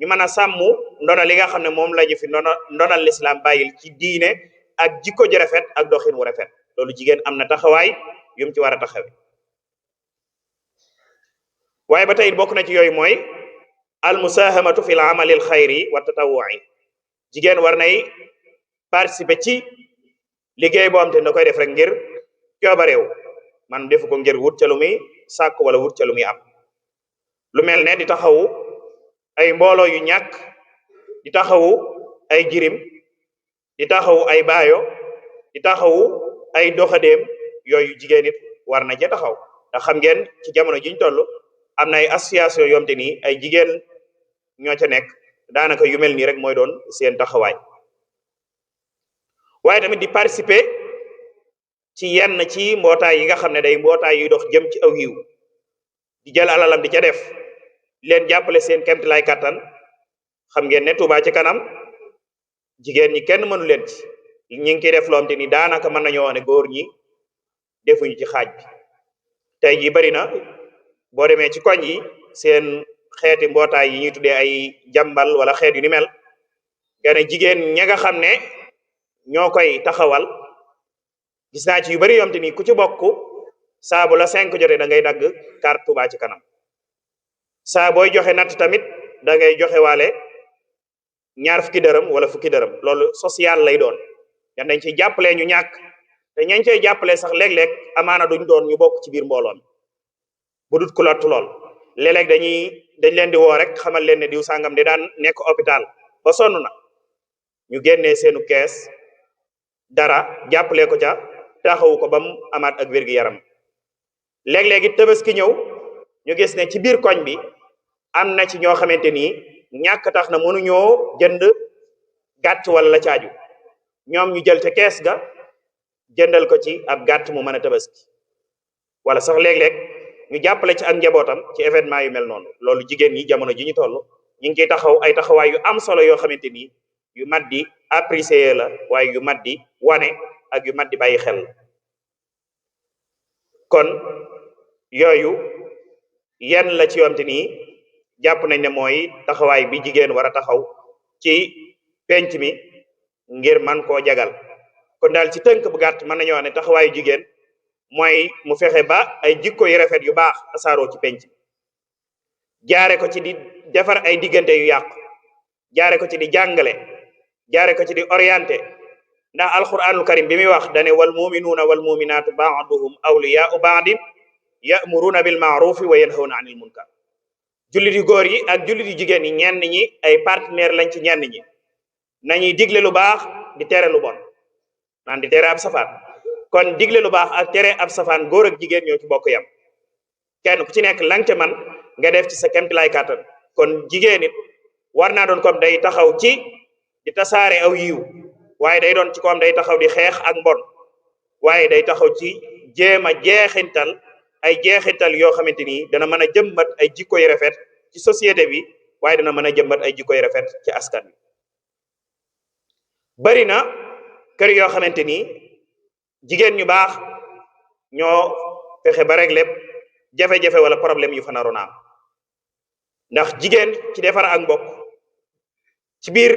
ñu mën a sàmm ndona li nga xam ne moom lañu fi ndonal l'islam bàyyil ci diine ak jikko ji rafet ak doxin wu rafet. loolu jigéen am na taxawaay yum ci war a taxawe waaye ba tey bokk na ci yooyu mooy al musahamatu fil amali al xayri wa tatawwu'i. jigéen war nay participer ci liggéey boo am te da koy def rek ngir coobareew man defu ko ngir wut ca lu muy sàkk wala wut ca lu muy am. lu mel ne di taxawu ay mbooloo yu ñàkk di taxawu ay jirim di taxawu ay baayo di taxawu ay doxadeem yooyu jigéen it war na ca taxaw ndax xam ngeen ci jamono jiñ toll am na ay association yoom te nii ay jigéen ñoo ca nekk daanaka yu mel nii rek mooy doon seen taxawaay. waaye tamit di participer ci yenn ci mbootaay yi nga xam ne day mbootaay yuy dox jëm ci aw yiw di jël alalam di ca def leen jàppale seen kemtalaay kàttan xam ngeen ne Touba ci kanam jigéen ñi kenn mënu leen ci ñi ngi ciy def loom te ni daanaka mën nañoo wax ne góor ñi defuñu ci xaaj bi tey jii bari na boo demee ci koñ yi seen xeeti mbootaay yi ñuy tuddee ay jàmbal wala xeet yu ni mel gane jigéen ña nga xam ne ñoo koy taxawal gis naa ci yu bari yom te ni ku ci bokk saa bu la 5 jotee da ngay dagg carte Touba ci kanam saa booy joxe natt tamit da ngay joxe waale ñaar fukki dërëm wala fukki dërëm loolu social lay doon yan dañ ciy jàppale ñu ñàkk te ñañ cay jàppale sax léeg-léeg amaana duñ doon ñu bokk ci biir mbooloo mi bu dut ku lott lool léeg-léeg dañ leen di woo rek xamal leen ne diw sàngam di daan nekk hôpital ba sonn na ñu génnee seenu kees dara jàppale ko ca taxawu ko ba mu amaat ak wér-gi-yaram léeg-léeg it Tabaski ñëw ñu gis ne ci biir koñ bi am na ci ñoo xamante ni ñàkk tax na mënuñoo jënd gàtt wala la caaju ñoom ñu jël ca kees ga jëndal ko ci ab gàtt mu mën a Tabaski wala sax léeg-léeg ñu jàppale ci ak njabootam ci événement yu mel noonu loolu jigéen ñi jamono ji ñu toll ñu ngi ciy taxaw ay taxawaay yu am solo yoo xamante ni yu mat di apprécier la waaye yu mat di wane ak yu mat di bàyyi xel kon yooyu yenn la ci yomte nii jàpp nañ ne mooy taxawaay bi jigéen war a taxaw ci penc mi ngir man koo jagal kon daal ci tënk bu gàtt mën nañu wax ne taxawaayu jigéen mooy mu fexe ba ay jikko yu rafet yu baax tasaaroo ci penc mi jaare ko ci di defar ay diggante yu yàqu jaare ko ci di jàngale jaare ko ci di orienté ndax alquranul karim bi muy wax dane wal muminuuna wal muminaatu baaduhum awliyaau baadin ya'muruna bil ma'rufi wa yanhawna anil munkar jullit yu góor yi ak jullit yu jigéen yi ñenn ñi ay partenaire lañ ci ñenn ñi nañuy digle lu baax di tere lu bon naan di tere ab safaan kon digle lu baax ak tere ab safaan góor ak jigéen ñoo ci bokk yam kenn ku ci nekk lang ca man nga def ci sa kemtilaay kàttan kon jigéen it war naa doon comme day taxaw ci di tasaare aw yiw waaye day doon ci comme day taxaw di xeex ak mbon waaye day taxaw ci jéem a jeexintal ay jeexital yoo xamante ni dana mën a jëmbat ay jikko yu rafet ci société bi waaye dana mën a jëmbat ay jikko yu rafet ci askan bi bari na kër yoo xamante ni jigéen ñu baax ñoo fexe ba régler jafe-jafe wala problème yu fa naroon am ndax jigéen ci defar ak mbokk ci biir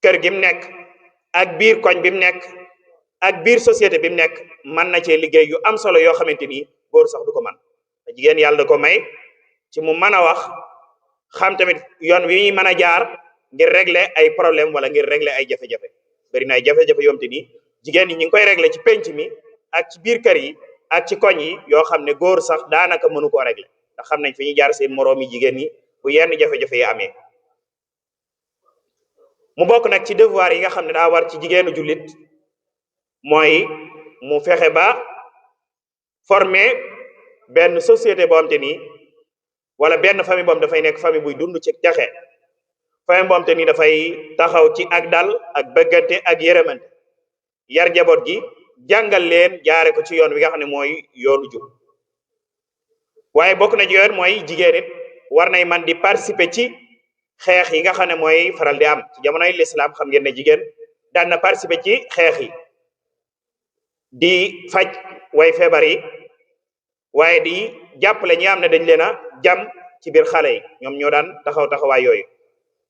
kër gi mu nekk ak biir koñ bi mu nekk ak biir société bi mu nekk mën na cee liggéey yu am solo yoo xamante ni góor sax du ko man jigéen yàlla da ko may ci mu mën a wax xam tamit yoon wi ñuy mën a jaar ngir régler ay problème wala ngir régler ay jafe-jafe bari na ay jafe-jafe yoom te ni jigéen ñi ñu ngi koy régler ci penc mi ak ci biir kër yi ak ci koñ yi yoo xam ne góor sax daanaka mënu koo régler ndax xam nañ fi ñuy jaar seen moroomi jigéen ñi bu yenn jafe-jafe yi amee mu bokk nag ci devoir yi nga xam ne daa war ci jigéenu jullit mooy mu fexe ba former benn société boo xam te ni wala benn famille boobu dafay nekk famille buy dund ci jaxe famille boo xam te ni dafay taxaw ci ak dal ak bëggante ak yërëmante yar njaboot gi jàngal leen jaare ko ci yoon wi nga xam ne mooy yoonu jub waaye bokk na ci yoon mooy jigéen it war nay man di participer ci xeex yi nga xam ne mooy faral di am ci jamonoy l'islam xam ngeen ne jigéen daan na participer ci xeex yi di faj way feebar yi waaye di jàppale ñi am ne dañ leen a jam ci biir xale yi ñoom ñoo daan taxawaay yooyu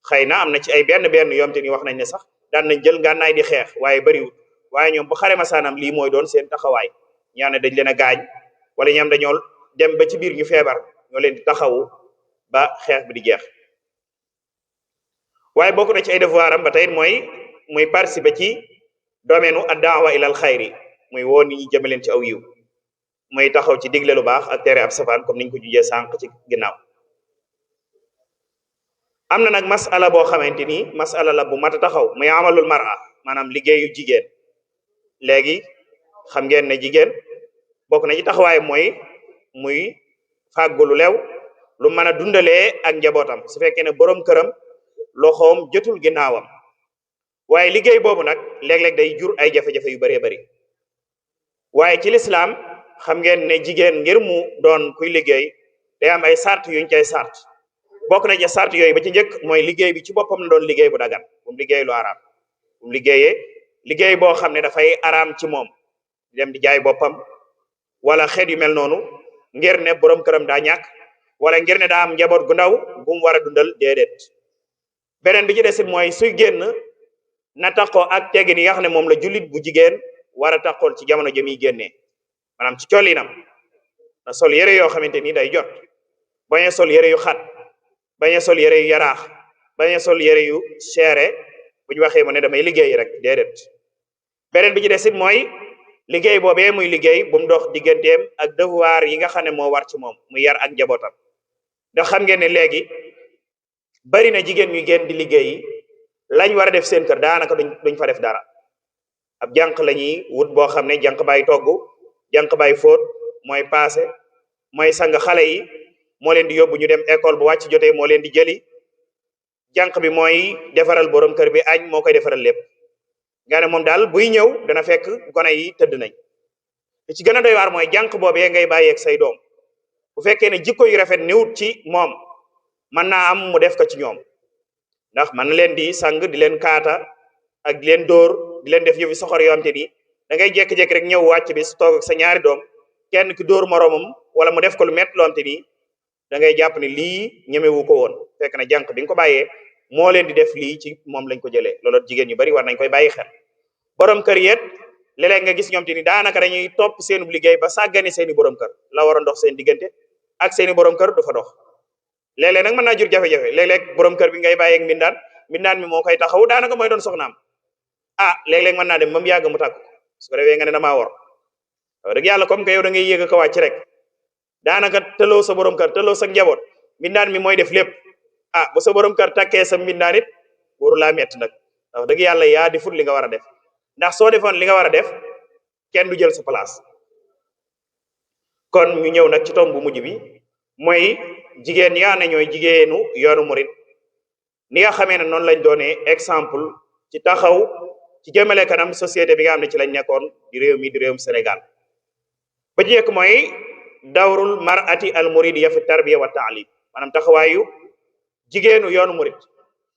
xëy na am na ci ay benn yoom te ni wax nañ ne sax daan nañ jël ngànnaay di xeex waaye bariwul waaye ñoom bu xare masaanam lii mooy doon seen taxawaay ñi am ne dañ leen a gaañ wala ñi am dañoo dem ba ci biir ñu feebar ñoo leen di taxawu ba xeex bi di jeex waaye bokk na ci ay devoir am ba tey muy participer ci domaine u ad-da'wa ilal xayri muy woo nit ñi jëmaleen ci aw yiw muy taxaw ci digle lu baax ak tere ab safaan comme niñ ko jujee sànq ci ginnaaw am na nag masala boo xamante ni masala la bu mat a taxaw muy amalul mar'a maanaam liggéeyu jigéen léegi xam ngeen ne jigéen bokk na ci taxawaay muy fàggu lu lew lu mën a dundalee ak njabootam su fekkee ne borom këram loxoom jotul ginnaawam waaye liggéey boobu nag léeg-léeg day jur ay jafe-jafe yu bëree bëri waaye ci lislaam xam ngeen ne jigéen ngir mu doon kuy liggéey day am ay sart yuñ cay sart bokk na ci sart yooyu ba ci njëkk mooy liggéey bi ci boppam na doon liggéey bu dagan bu mu liggéey lu araam bu mu liggéeyee liggéey boo xam ne dafay araam ci moom dem di jaay boppam wala xeet yu mel noonu ngir ne borom këram daa ñàkk wala ngir ne daa am njaboot gu ndaw bu mu war a dundal déedéet beneen bi ci desit mooy suy génn na taxoo ak teggin yi nga xam ne moom la jullit bu jigéen war a taxool ci jamono jëmiy génnee maanaam ci collinam na sol yére yoo xamante ni day jot bañ a sol yére yu xat bañ a sol yére yu yaraax bañ a sol yére yu seere bu ñu waxee mu ne damay liggéey rek déedéet beneen bi ci desit mooy liggéey boobee muy liggéey bu mu dox digganteem ak devoir yi nga xam ne moo war ci moom muy yar ak njabootam ndax xam ngeen ne léegi bari na jigéen ñu génn di liggéey lañ war a def seen kër daanaka duñ fa def dara ab jànq la ñuy wut boo xam ne jànq bay togg jànq bay fóot mooy paase mooy sang xale yi moo leen di yóbbu ñu dem école bu wàcc jotee moo leen di jëli jànq bi mooy defaral borom kër bi añ moo koy defaral lépp nga ne moom daal buy ñëw dana fekk gone yi tëdd nañ li ci gën a doy waar mooy jànq boobee ngay bàyyeeg say doom bu fekkee ne jikko yu rafet niwut ci moom mën naa am mu def ko ci ñoom ndax mën na leen di sang di leen kaata ak di leen dóor di leen def yëfi soxor yoo xam te ni da ngay jékki-jékki rek ñëw wàcc bi su toog ak sa ñaari doom kenn ki dóor moroomam wala mu def ko lu métti loo xam te ni da ngay jàpp ne lii ñemewu ko woon fekk na jànq bi nga ko bàyyee moo leen di def lii ci moom lañ ko jëlee loolu jigéen ñu bari war nañ koy bàyyi xel borom kër yéet léeg-léeg nga gis ñoom te ni daanaka dañuy topp seenu liggéey ba sàggane seeni borom kër la war a ndox seen diggante ak seeni borom kër du fa dox léeg-léeg nag mën naa jur jafe-jafe léeg-léeg borom kër bi ngay bàyyeeg mbindaan mi moo koy taxaw daanaka mooy doon soxnaam léeg-léeg mën naa dem ba mu yàgg mu tàgg su ko defee nga ne damaa war wax dëgg yàlla comme que yow da ngay yéeg ko wàcc rek daanaka tëloo sa borom kër tëloo sa njaboot mbindaan mi mooy def lépp bu sa borom kër takkee sa mbindaan it waru laa metti nag wax dëgg yàlla yaa di fut li nga war a def ndax soo defoon li nga war a def kenn du jël sa place kon ñu ñëw nag ci tomb bu mujj bi mooy jigéen ñi nga xam ne ñooy jigéenu yoonu murit ni nga xamee ne noonu lañ doonee exemple ci taxaw ci jëmale kanam société bi nga xam ne ci lañ nekkoon di réew mi di réewum Sénégal ba ci yëkk mooy dawrul mar'ati al muridiyya fi tarbiya wa taalim maanaam taxawaayu jigéenu yoonu murit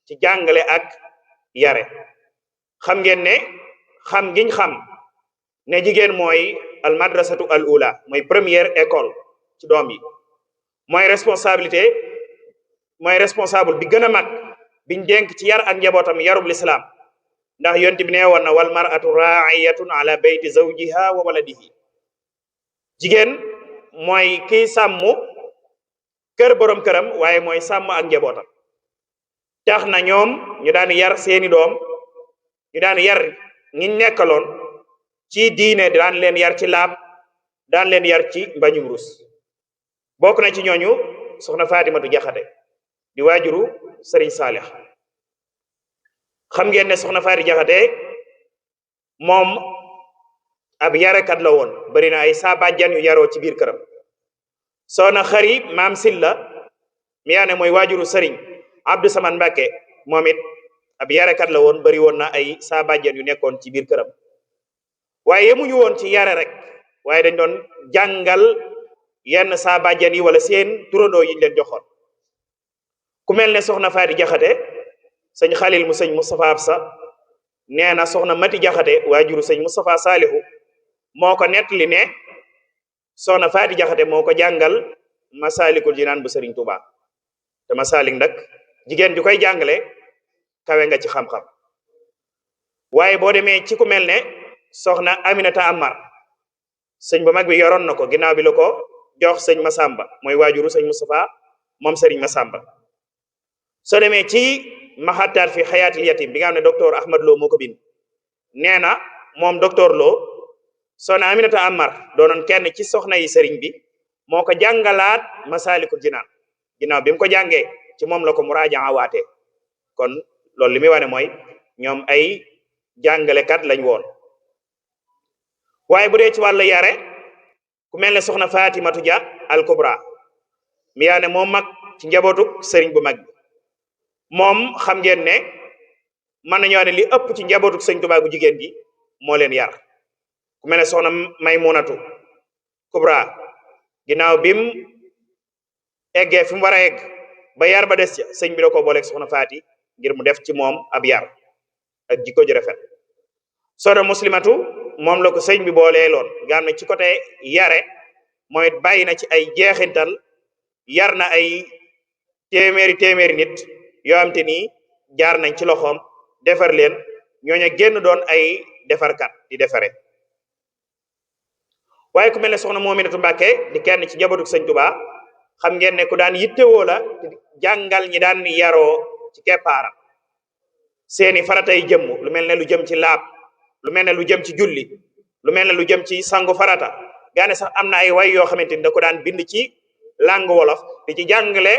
ci jàngale ak yare xam ngeen ne xam giñ xam ne jigéen mooy al madrasatu al ula mooy première école ci doom yi mooy responsable bi gën a mag biñ dénk ci yar ak njabootam yarub lislaam ndax yonent bi nee woon na wal mar'atu ra'iyatun ala bayti zawjiha wa waladihi jigéen mooy kiy sàmm kër borom këram waaye mooy sàmm ak njabootam tax na ñoom ñu daan yar seeni doom ñu daan yar ñi nekkaloon ci diine daan leen yar ci laab daan leen yar ci mbañum rus bokk na ci ñooñu soxna Fatimatu Jaxate di waajuru Sëriñ Saalix xam ngeen ne soxna Faati Jaxate moom ab yarekat la woon bari na ay saabajjan yu yaroo ci biir këram soxna Xari Maam Silla mi yaa ne mooy waajuru Sëriñ Abdou Saman Mbàkke moom it ab yarekat la woon bari woon na ay saabajjan yu nekkoon ci biir këram waaye yemuñu woon ci yare rek waaye dañ doon jàngal yenn saabajjan yi wala seen turandoo yi ñu leen joxoon ku mel ne soxna Faati Jaxate sëñ Xalil mu sëñ Moustapha Absa nee na soxna Mati Jaxate waajuru sëñ Moustapha Saalihu moo ko nettali ne soxna Faati Jaxate moo ko jàngal Masaalikul Jinaan bu Sëriñ Tuubaa te Masaalik nag jigéen ju koy jàngale kawe nga ci xam-xam waaye boo demee ci ku mel ne soxna Aminata Amar sëñ bu mag bi yoroon na ko ginnaaw bi la ko jox sëñ Masamba mooy waajuru sëñ Moustapha moom Sëriñ Masamba soo demee ci maxataat fi xayaatil yatim bi nga xam ne docteur Ahmad Lo moo ko bind nee na moom docteur Lo soxna Aminata Amar doonoon kenn ci soxna yi sëriñ bi moo ko jàngalaat Masaalikul Jinaan ginnaaw bi mu ko jàngee ci moom la ko muraaja waatee kon loolu li muy wane mooy ñoom ay jàngalekat lañ woon waaye bu dee ci wàllu yare ku mel ne soxna Fatimatu Dia al Kubra mi yaa ne moom mag ci njabootuk sëriñ bu mag bi moom xam ngeen ne mën nañoo ne li ëpp ci njabootuk sëriñ Tuubaa gu jigéen gi moo leen yar ku mel ne soxna Maymunatu Kubra ginnaaw bim eggee fi mu war a egg ba yar ba des ca sëñ bi da ko booleeg soxna Faati ngir mu def ci moom ab yar ak jikko ju rafet. soxna muslimatu moom la ko sëñ bi boolee loon nga xam ne ci côté yare mooy bàyyi na ci ay jeexintal, yar na ay téeméeri nit yoo xam te ni jaar nañ ci loxoom defar leen, ñooña génn doon ay defarkat di defare. waaye ku mel ne soxna Moominatu Mbàkke di kenn ci njabootu sëñ Tuubaa xam ngeen ne ku daan yittewoo la jàngal ñi daan yaroo ci keppaaram seeni faratay jëmm, lu mel ne lu jëm ci laab, lu mel ne lu jëm ci julli, lu mel ne lu jëm ci sangu farata. gaane sax am na ay way yoo xamante ni da ko daan bind ci langue wolof di ci jàngale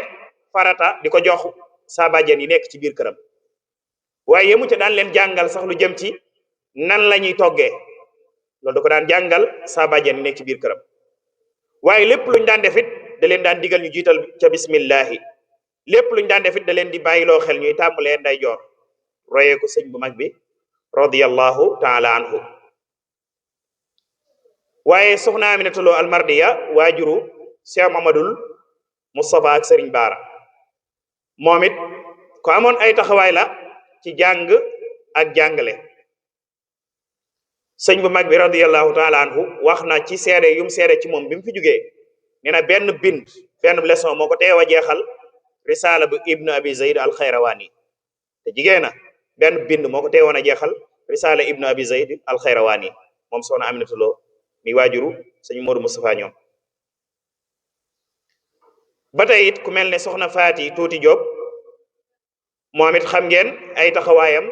farata di ko jox saa bàjjen yi nekk ci biir këram. waaye yemu ca daan leen jàngal sax lu jëm ci nan la ñuy toggee, loolu da ko daan jàngal saa bàjjen yi nekk ci biir këram. waaye lépp luñ daan defit da leen daan digal ñu jiital ca bismillahi, lépp luñ daan defit da leen di bàyyiloo xel ñuy tàmbalee nday joor, royee ko sëñ bu mag bi radiyallahu taala anhu. waaye soxna Aminata Lo Almardiya waajuru Cheikh Mamadul Moustapha ak Serigne Baara moom it ko amoon ay taxawaay la ci jàng ak jàngale. sëñ bu mag bi radiyallahu taala anhu wax na ci seede yum seede ci moom bi mu fi jógee nee na benn leçon moo ko teew a jeexal risala bu ibnu abi zayd al xayrawani te jigéen na benn bind moo ko teewoon a jeexal risala ibnu abi zayd al xayrawani moom soxna Aminata Lo mi waajuru sëñ Modou Moustapha ñoom. ba tey it ku mel ne soxna Faati Tuuti Jóob moom it xam ngeen ay taxawaayam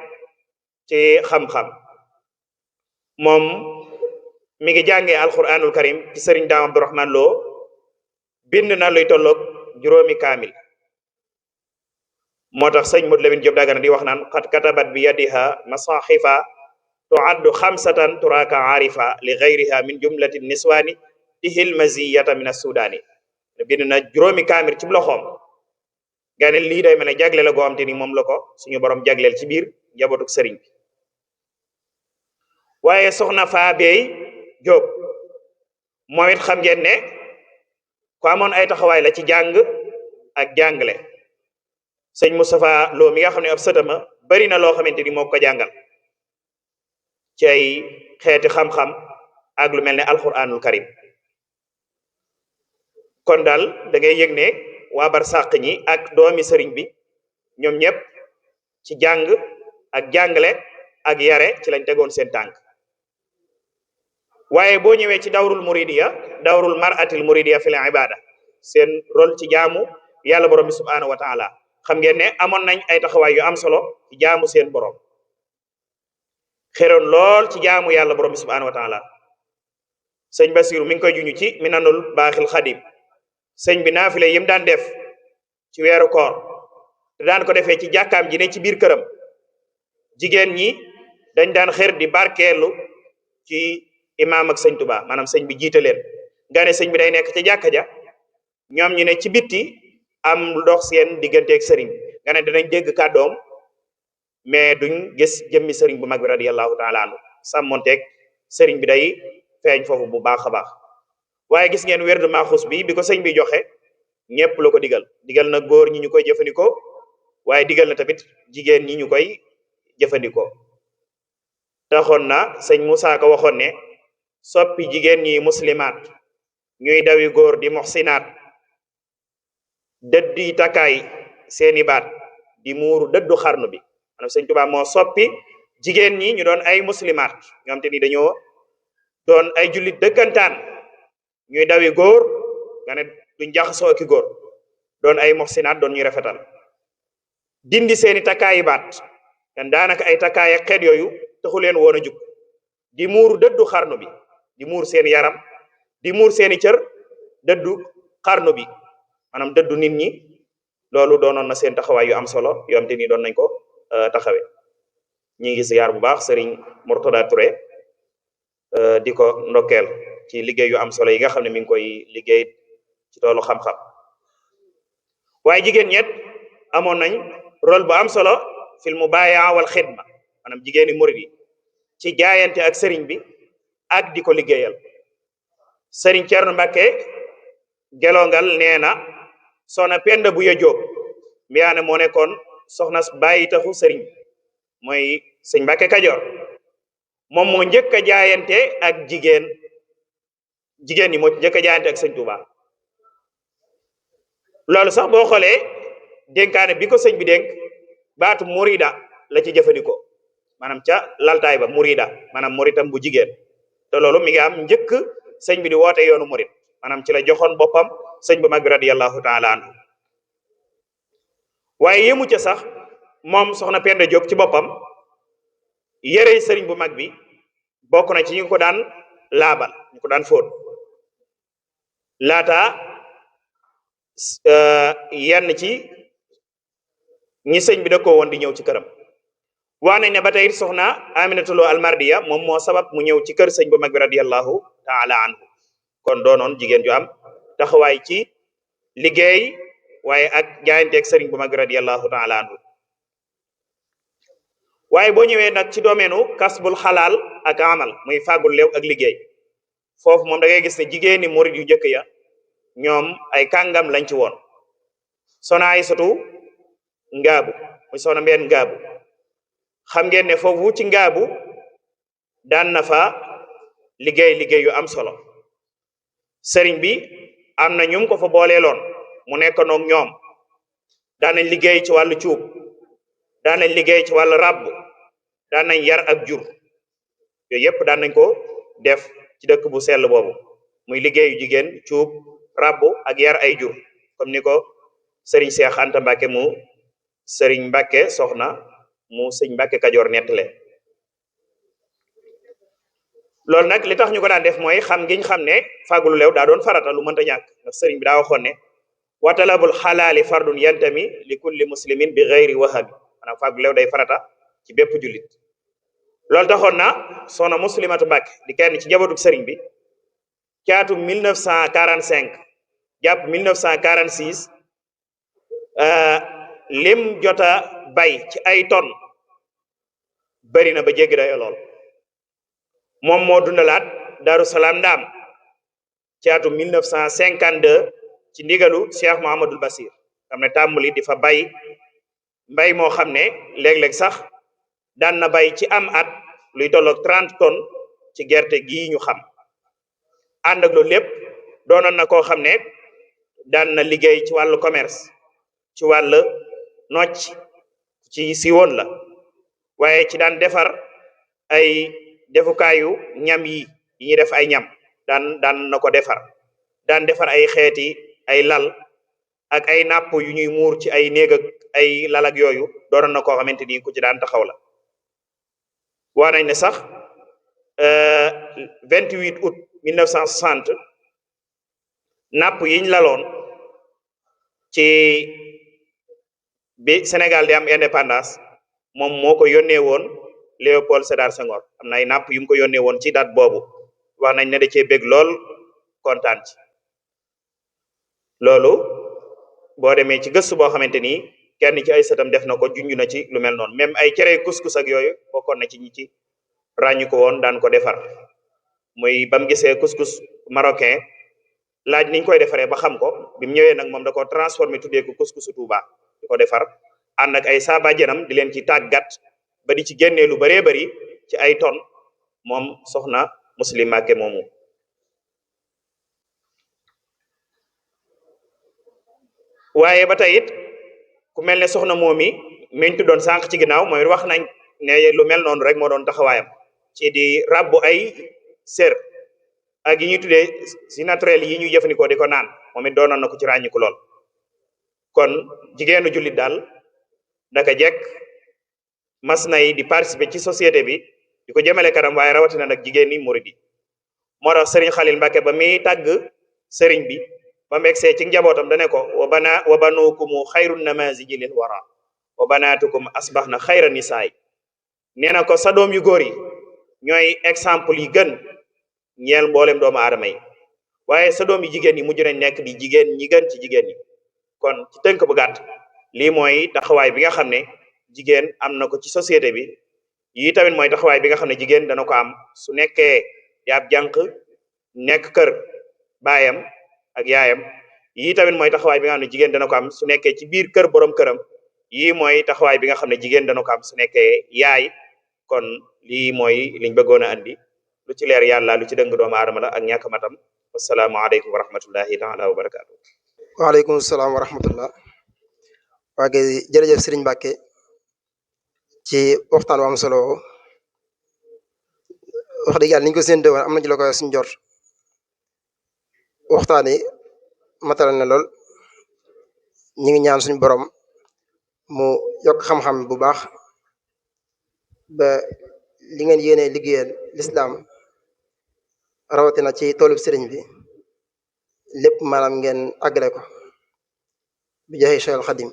ci xam-xam. moom mi ngi jàngee alquranul karim ci sëriñ Daam Abdourahman Lo bind na luy tolloog 5 kaamil. moo tax sëñ Modou Lamine Diop Dagana di wax naan qad katabat bi yadiha masahifa tuaddu 5 turaka arifa li gayriha min jumlati niswani tihil maziyata min as-sudani. bind na 5 kaamil ci loxoom nga ne lii day mel ne jagle la goo xam te ni moom la ko suñu borom jagleel ci biir njabootuk sëriñ bi. waaye soxna Faabey Jóob moom it xam ngeen ne ku amoon ay taxawaay la ci jàng ak jàngale. sëñ Moustapha Lo mi nga xam ne ab sëtama bari na loo xamante ni moo ko jàngal ci ay xeeti xam-xam ak lu mel ne alquranul karim. kon daal da ngay yëg ne waa barsàq ñi ak doomi sëriñ bi ñoom ñëpp ci jàng ak jàngale ak yare ci lañ tegoon seen tànk. waaye boo ñëwee ci dawrul maratil muridiya fil ibada seen rôle ci jaamu yàlla borom bi subhanahu wa taala xam ngeen ne amoon nañ ay taxawaay yu am solo ci jaamu seen borom, xeroon lool ci jaamu yàlla borom bi subhanahu wa taala. sëñ Basiru mi ngi koy juñu ci minanul baaxil xadim sëñ bi naafile yim daan def ci weeru koor te daan ko defee ci jàkkaam ji ne ci biir këram. jigéen ñi dañ daan xër di barkeelu ci imaam ak sëñ Tuubaa, maanaam sëñ bi jiite leen. nga ne sëñ bi day nekk ca jàkka ja, ñoom ñu ne ci bitti am ndox seen digganteeg sëriñ nga ne danañ dégg kàddoom mais duñ gis jëmmi sëriñ bu mag bi radiyallahu taala anhu. sàmmonteeg sëriñ bi day feeñ foofu bu baax a baax. waaye gis ngeen werdu maaxus bi ko sëñ bi joxe ñëpp la ko digal na góor ñi ñu koy jëfandikoo, waaye digal na tamit jigéen ñi ñu koy jëfandikoo. taxoon na sëñ Moussa Ka waxoon ne soppi jigéen ñi muslimaat ñuy dawi góor di muxsinaat dëddi takkaay seeni baat di muuru dëddu xarnu bi. maanaam sëñ Tuubaa moo soppi jigéen ñi ñu doon ay muslimaat ñoom te ni dañoo doon ay jullit dëggantaan ñuy dawi góor nga ne duñ jaxasoo ki góor, doon ay muxsinaat doon ñuy rafetal, dindi seeni takkaayi baat kan daanaka ay takkaay ak xeet yooyu taxu leen woon a jug, di muuru dëddu xarnu bi, di muur seeni yaram, di muur seeni cër, dëddu xarnu bi maanaam dëddu nit ñi. loolu doonoon na seen taxawaay yu am solo yoo xam te ni doon nañ ko taxawe. ñi ngi ziyaar bu baax Serigne Mourtada Touré di ko ndokkeel ci liggéey yu am solo yi nga xam ne mi ngi koy liggéey ci toolu xam-xam. waaye jigéen ñet amoon nañ rôle bu am solo fil mubaaya wal xidma, maanaam jigéeni murid yi ci jaayante ak sëriñ bi ak di ko liggéeyal. Sëriñ Cerno Mbàkke Gelongal nee na soxna Penda bu ya Jóob mbiyaane moo nekkoon soxna bàyyi taxu sëriñ mooy sëñ Mbàkke Kajoor moom moo njëkk a jaayante ak jigéen ñi moo njëkk a jaayante ak sëñ Tuuba loolu sax boo xoolee dénkaane bi ko sëñ bi dénk baatu murida la ci jëfandikoo maanaam ca laltaay ba murida maanaam muritam bu jigéen te loolu mi ngi am njëkk sëñ bi di woote yoonu murid maanaam ci la joxoon boppam sëñ bu mag bi radiyallahu taala anhu waaye yëmu ca sax moom soxna Penda Diop ci boppam yërey sëriñ bu mag bi bokk na ci ñu ko daan laabal ñu ko daan fóot laata yenn ci ñi sëñ bi da ko woon di ñëw ci këram wax nañ ne ba tey soxna Aminatu Lo Almardiya moom moo sabab mu ñëw ci kër sëñ bu mag bi radiyallahu taala anhu kon doonoon jigéen ju am taxawaay ci liggéey waaye ak jaayanteeg sëriñ bu mag bi radiyallahu taala anhu waaye boo ñëwee nag ci doomeenu kasbul xalaal ak amal muy fàggul leew ak liggéey foofu moom da ngay gis ne jigéeni murid yu njëkk ya ñoom ay kàngam lañ ci woon soxna Aysatu Ngaabu muy soxna Mbeen Ngaabu xam ngeen ne foofu ci Ngaabu daan na fa liggéey yu am solo sëriñ bi am na ñum ko fa booleeloon mu nekk noog ñoom daan nañ liggéey ci wàllu cuub daan nañ liggéey ci wàllu ràbb daan nañ yar ak jur yooyu yëpp daan nañ ko def ci dëkk bu sell boobu muy liggéeyu jigéen cuub ràbb ak yar ay jur comme ni ko sëriñ Seex Anta Mbàkke mu sëriñ Mbàkke soxna mu sëñ Mbàkke Kajoor nettale loolu nag li tax ñu ko daan def mooy xam ngiñ xam ne fàggulu leew daa doon farata lu mënta ñàkk ndax sëriñ bi daa waxoon ne wa talabul xalaali fardun yantami li kulli muslimin bi gayri wahabi maanaam fàggulu leew day farata ci bépp jullit loolu taxoon na soxna Muslimatu Mbàkke di kenn ci njabootu sëriñ bi caatu 1945 jàpp 1946 lim jota bay ci ay ton bari na ba jéggi dayo lool moom moo dundalaat Daaru Salaam Ndaam caatu 1952 ci ndigalu Cheikh Mouhamadul Basir xam ne tàmbali di fa bay mbay moo xam ne léeg-léeg sax daan na bay ci am at luy tolloog 30 tonnes ci gerte gii ñu xam ànd ak loolu lépp doonoon na koo xam ne daan na liggéey ci wàllu commerce ci wàllu nocc ci si woon la waaye ci daan defar ay defukaayu ñam yi ñuy def ay ñam daan na ko defar daan defar ay xeeti ay lal ak ay napp yu ñuy muur ci ay néeg ak ay lal ak yooyu doonoon na koo xamante ni ku ci daan taxaw la waa nañ ne sax 28 août 1960 napp yiñ laloon ci bi Sénégal di am indépendance moom moo ko yónnee woon Léopold Sédar Senghor am na ay napp yu mu ko yónnee woon ci date boobu wax nañ ne da cee bég lool kontaan ci loolu boo demee ci gëstu boo xamante ni kenn ci ay sëtam def na ko junj na ci lu mel noonu même ay cere couscous ak yooyu bokkoon na ci ñi ci ràññu ko woon daan ko defar muy ba mu gisee couscous marocain laaj niñ koy defaree ba xam ko bi mu ñëwee nag moom da ko transformé tuddee ko couscousu Touba di ko defar ànd ak ay saabajanam di leen ci tàggat ba di ci génnee lu bëree bëri ci ay ton moom soxna Muslim Mbàkke moomu waaye ba tey it ku mel ne soxna moomi miñ tuddoon sànq ci ginnaaw mooy wax nañ ne lu mel noonu rek moo doon taxawaayam ci di rabbu ay sér ak yi ñuy tuddee si naturel yi ñuy jëfandikoo di ko naan moom it doonoon na ko ci ràññiku lool kon jigéenu jullit daal naka jekk mas nay di participer ci société bi di ko jëmale kanam waaye rawatina nag jigéen ñi murid yi moo tax sëriñ Xalil Mbàkke ba muy tàgg sëriñ bi ba mu egsee ci njabootam dane ko wa banukumu xayrun namaziji lil wara wa banatukum asbahna xayra nisaay nee na ko sa doom yu góor yi ñooy exemple yi gën ñeel mboolem doomu aadama yi waaye sa doom yu jigéen yi mujj nañ nekk di jigéen ñi gën ci jigéen ñi kon ci tënk bu gàtt lii mooy taxawaay bi nga xam ne jigéen am na ko ci société bi yii tamit mooy taxawaay bi nga xam ne jigéen dana ko am su nekkee di ab jànq nekk kër baayam ak yaayam yii tamit mooy taxawaay bi nga xam ne jigéen dana ko am su nekkee ci biir kër borom këram yii mooy taxawaay bi nga xam ne jigéen dana ko am su nekkee yaay. kon lii mooy liñ bëggoon a andi lu ci leer yàlla lu ci dëng doomu aadama la ak ñàkk matam. assalaamu aleykum wa rahmatullahi taala wa barakaatu. waaleykum salaam wa rahmatullah. waa kay jërëjëf Sëriñ Mbàkke ci waxtaan wu am solo wax dëgg yàlla ni ñu ko séntu woon am na ci la ko suñ jot waxtaan yi matal na lool. ñu ngi ñaan suñu borom mu yokk xam-xam bu baax ba li ngeen yéene liggéeyal lislaam rawatina ci toolub sëriñ bi lépp maanaam ngeen àggale ko bi joxe Cheikh al Xadim.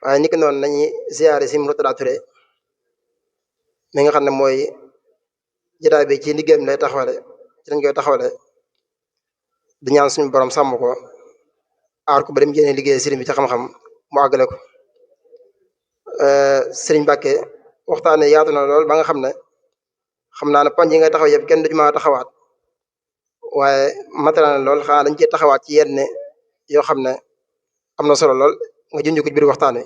waaye ni ko noonu nañuy ziyaare si Murtada Touré mi nga xam ne mooy jotaay bi ci liggéeyam lay taxawale ci lañ koy taxawale di ñaan suñu borom sàmm ko aar ko ba dem yéene liggéeyal sëriñ bi ci xam-xam mu àggale ko. Sëriñ Mbàkke waxtaane yaatu na lool ba nga xam ne xam naa ne poñ yi ngay taxaw yëpp kenn du ci mën a taxawaat waaye matala na lool xanaa dañ ciy taxawaat ci yenn yoo xam ne am na solo lool nga junj ko ci biir waxtaan wi.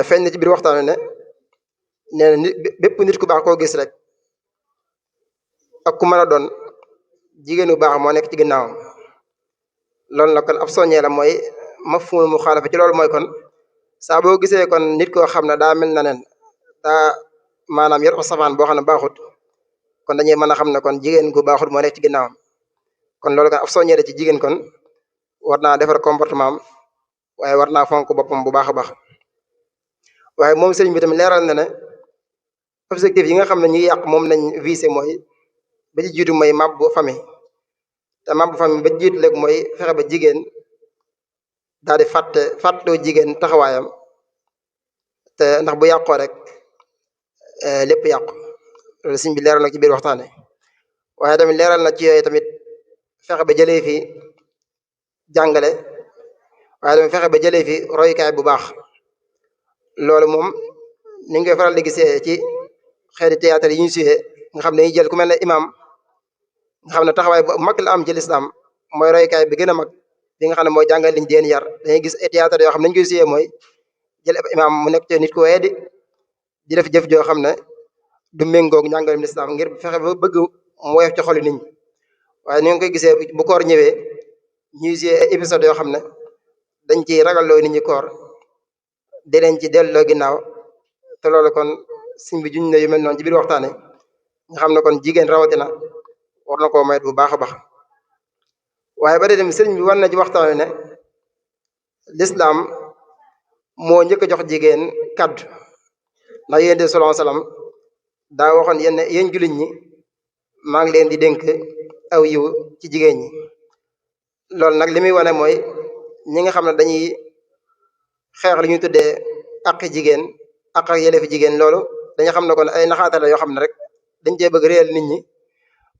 feeñ na ci biir waxtaan wi ne nee na nit bépp nit ku baax koo gis rek ak ku mën a doon jigéen bu baax moo nekk ci ginnaawam. loolu nag kon ab soññee la mooy mafhumul muxaalafa ci loolu mooy kon saa boo gisee kon nit koo xam ne daa mel na nen daa maanaam yor safaan boo xam ne baaxut kon dañuy mën a xam ne kon jigéen gu baaxut moo nekk ci ginnaawam. kon loolu kon ab soññee la ci jigéen kon war naa defar comportement am waaye war naa fonk boppam bu baax a baax. waaye moom sëriñ bi tamit leeral na ne objectif yi nga xam ne ñuy yàq moom nañ visé mooy ba ci jiitu mooy mabbu famille te mabbu famille ba jiitu léegi mooy fexe ba jigéen daal di fàttaloo jigéen taxawaayam te ndax bu yàqoo rek lépp yàqu. loolu sëriñ bi leeral na ci biir waxtaane waaye tamit leeral na ci yooyu tamit fexe ba jëlee fi jàngale waaye tamit fexe ba jëlee fi royukaay bu baax. loolu moom ni nga koy faral di gisee ci xeeti théâtre yi ñu suyee nga xam ne dañuy jël ku mel ne imam nga xam ne taxawaay bu mag la am ci lislaam mooy royukaay bi gën a mag bi nga xam ne mooy jàngal liñ deen yar. dañuy gis ay théâtre yoo xam ne dañu koy suyee mooy jël ab imam mu nekk ci nit ku wéy di def jëf joo xam ne du méngoog njàngalem lislaam ngir fexe ba bëgg mu woyof ci xoli nit ñi. waaye ni nga koy gisee bu koor ñëwee ñuy suyee ay épisode yoo xam ne dañ ci ragalloo nit ñi koor di leen ci delloo ginnaaw te loolu kon sëñ bi juñ ne yu mel noonu ci biir waxtaane nga xam ne kon jigéen rawatina war na koo mayet bu baax a baax. waaye ba dee dem sëriñ bi war na ci waxtaane ne lislaam moo njëkk a jox jigéen kaddu ndax yéen de sallallahu alayhi wasallam daa waxoon yéen jullit ñi maa ngi leen di dénk aw yiw ci jigéen ñi. loolu nag li muy wane mooy ñi nga xam ne dañuy xeex li ñuy tuddee ak jigéen ak yelleefi jigéen loolu dañu xam ne kon ay naxaate la yoo xam ne rek dañ cee bëgg réel nit ñi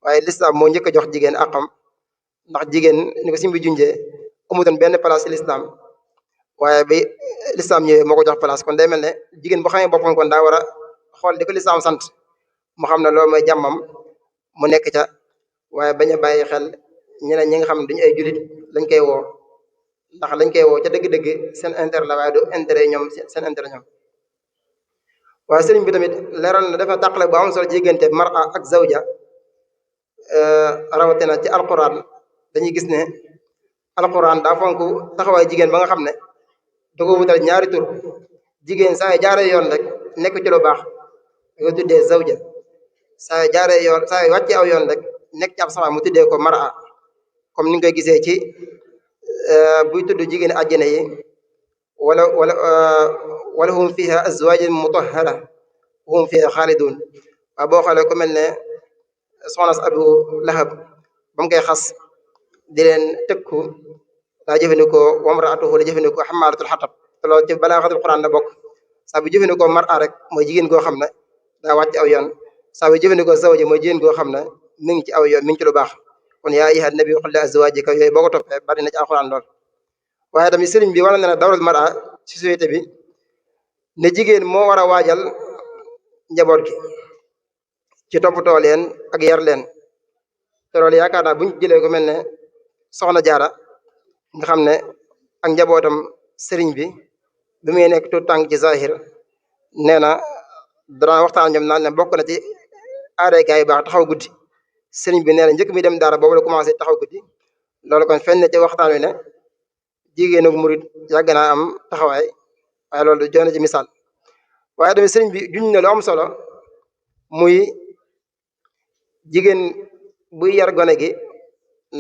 waaye lislaam moo njëkk a jox jigéen àqam ndax jigéen ni ko sim bi junjee amutoon benn place ci lislaam waaye bi lislaam ñëwee moo ko jox place kon day mel ne jigéen bu xamee boppam kon daa war a xool di ko lislaam sant mu xam ne loolu mooy jàmmam mu nekk ca waaye bañ a bàyyi xel ñeneen ñi nga xam ne duñu ay julit lañ koy woo ndax lañ koy woo ca dëgg-dëgg seen intérêt la waaye du intérêt ñoom seen intérêt ñoom. waaye sëriñ bi tamit leeral na dafa tàqale bu am solo diggante mar'a ak zawja rawatina ci alquran dañuy gis ne alquran daa fonk taxawaay jigéen ba nga xam ne da ko wutal ñaari tur jigéen saa yu jaaree yoon rek nekk ci lu baax da ko tuddee zawja saa yu jaaree yoon saa yu wàccee aw yoon rek nekk ci ab sama mu tuddee ko mar'a comme ni nga koy gisee ci buy tudd jigéen àjjana yi wala hum fiha azwajun mutahhara wa hum fiha xaalidun waaye boo xoolee ku mel ne soxna Abu Lahab ba mu koy xas di leen tëkku daa jëfandikoo wamraatuhu la jëfandikoo xamaalatul xatab te loolu ci balaaxatul Quraan la bokk saa bu jëfandikoo mar'a rek mooy jigéen goo xam ne daa wàcc aw yoon saa bu jëfandikoo zawja mooy jigéen goo xam ne mi ngi ci aw yoon mi ngi ci lu baax kon yaa ayyuhan nabi qul li azwaajika yooyu boo ko toppee bari na ci alxuraan lool. waaye tamit sëriñ bi wala na ne dawral mar'a ci société bi ne jigéen moo war a waajal njaboot gi ci toppatoo leen ak yar leen te loolu yaakaar naa buñ jëlee ko mel ne soxna jaara nga xam ne ak njabootam sëriñ bi muy nekk tout tànk ci zahir nee na dana waxtaan ñoom naan ne bokk na ci aaday gaa yu baax taxaw guddi. sëriñ bi nee na njëkk mi dem daara boobu la commencé taxaw guddi. loolu kon fenn ci waxtaan wi ne jigéenu murit yàgg naa am taxawaay waaye loolu jox na ci misaal. waaye tamit sëriñ bi juñ ne lu am solo muy jigéen buy yar gone gi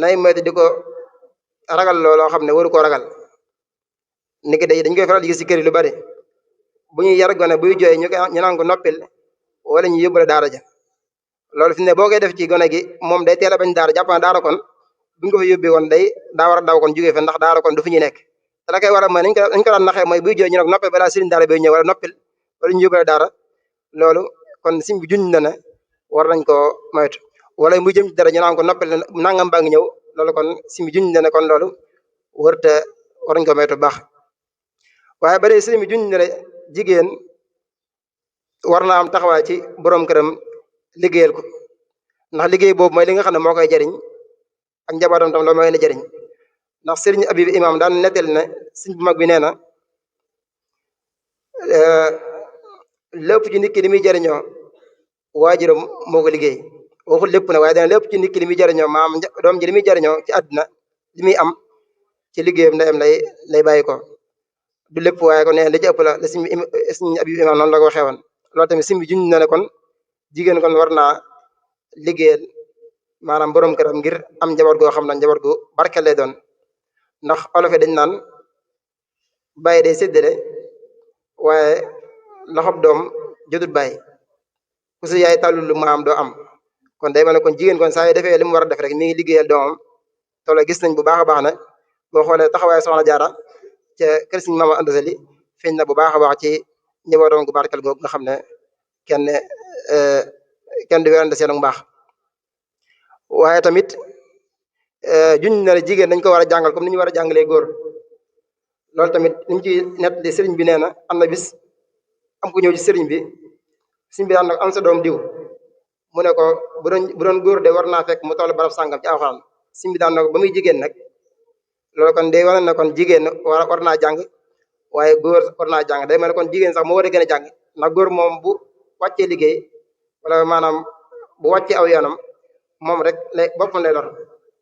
nay moytu di ko ragal looloo xam ne waru koo ragal. niki dañ koy faral di gis ci kër yi lu bari bu ñuy yar gone buy jooy ñu naan ko noppil wala ñu yóbbale daara ja. loolu fi ne boo koy def ci gone gi moom day teel a bañ daara jàpp na daara kon buñ ko fa yóbbee woon daa war a daw kon jógee fa ndax daara kon du fi ñu nekk. te la koy waral mooy nañ ko daan naxee mooy buy jooy ñu nag noppil balaa sëriñ daara bay ñëw wala noppil wala ñu yóbbale daara. loolu kon sim bi juñ na ne war nañ koo moytu wala muy jëm ci dara ñu naan ko noppil nangam baa ngi ñëw. loolu kon sim bi juñ na ne kon loolu war nañ ko moytu baax. waaye ba tey sëriñ bi juñ ne jigéen war naa am taxawaay ci borom këram liggéeyal ko ndax liggéey boobu mooy li nga xam ne moo koy jariñ ak njabootam tam loolu mooy leen jariñ. ndax sëriñ Abib imam daan nettali ne sëriñ bu mag bi nee na lépp ci nit ki li muy jariñoo waajuram moo ko liggéey. waxul lépp na waaye dana lépp ci nit ki li muy jariñoo maam doom ji li muy jariñoo ci àdduna li muy am ci liggéeyam ndeyam lay bàyyi ko. du lépp waaye kon nee li ci ëpp la sëriñ Abib imam noonu la ko waxee woon. loolu tamit sim bi juñ na ne kon jigéen kon war naa liggéeyal maanaam borom këram ngir am njaboot goo xam ne njaboot gu barkeel lay doon. ndax olof yi dañ naan bàyyi day séddale waaye loxob doom jotut bàyyi ku si yaay tàllul lu maam doo am. kon day mel ne kon jigéen kon saa yu defee li mu war a def rek mi ngi liggéeyal doomam. toolo gis nañ bu baax a baax ne boo xoolee taxawaay soxna jaara ca kër Sëriñ Maam Anta Sali feeñ na bu baax a baax ci njabootam gu barkeel googu nga xam ne kenn du werante seen mbaax. waaye tamit juñ na ne jigéen dañ ko war a jàngal comme ni ñu war a jàngalee góor. loolu tamit ni mu ci nett li sëriñ bi nee na am na bis am ku ñëw ci sëriñ bi daan nag am sa doom diw mu ne ko bu doon góor de war naa fekk mu toll barab sàngam ci alxuraan. sëriñ bi daan na ko ba muy jigéen nag loolu kon day wane ne kon jigéen war naa jàng waaye góor war naa jàng. day mel ne kon jigéen sax moo war a gën a jàng ndax góor moom bu wàccee liggéey wala maanaam bu wàccee aw yoonam moom rek lay boppam lay lor.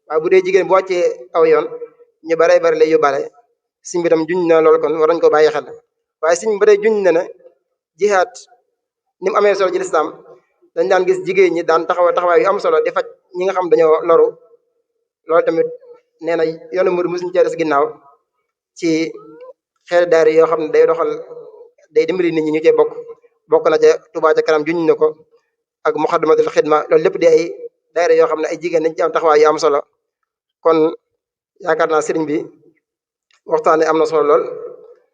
waaye bu dee jigéen bu wàccee aw yoon ñu baree bari lay yóbbaale. sëriñ bi tam juñ na loolu kon war nañ ko bàyyi xel. waaye sëriñ bi ba tey juñ na ne jihaad ni mu amee solo ci lislaam dañ daan gis jigéen ñi daan taxawaay yu am solo di faj ñi nga xam dañoo loru. loolu tamit nee na yoonu murid musuñ cee des ginnaaw ci xeeti daara yoo xam ne day dimbali nit ñi ñu cee bokk na ca Touba ca kanam juñ na ko ak Muxaddamatul Xidma. loolu lépp di ay daara yoo xam ne ay jigéen dañ ci am taxawaay yu am solo. kon yaakaar naa sëriñ bi waxtaan am na solo lool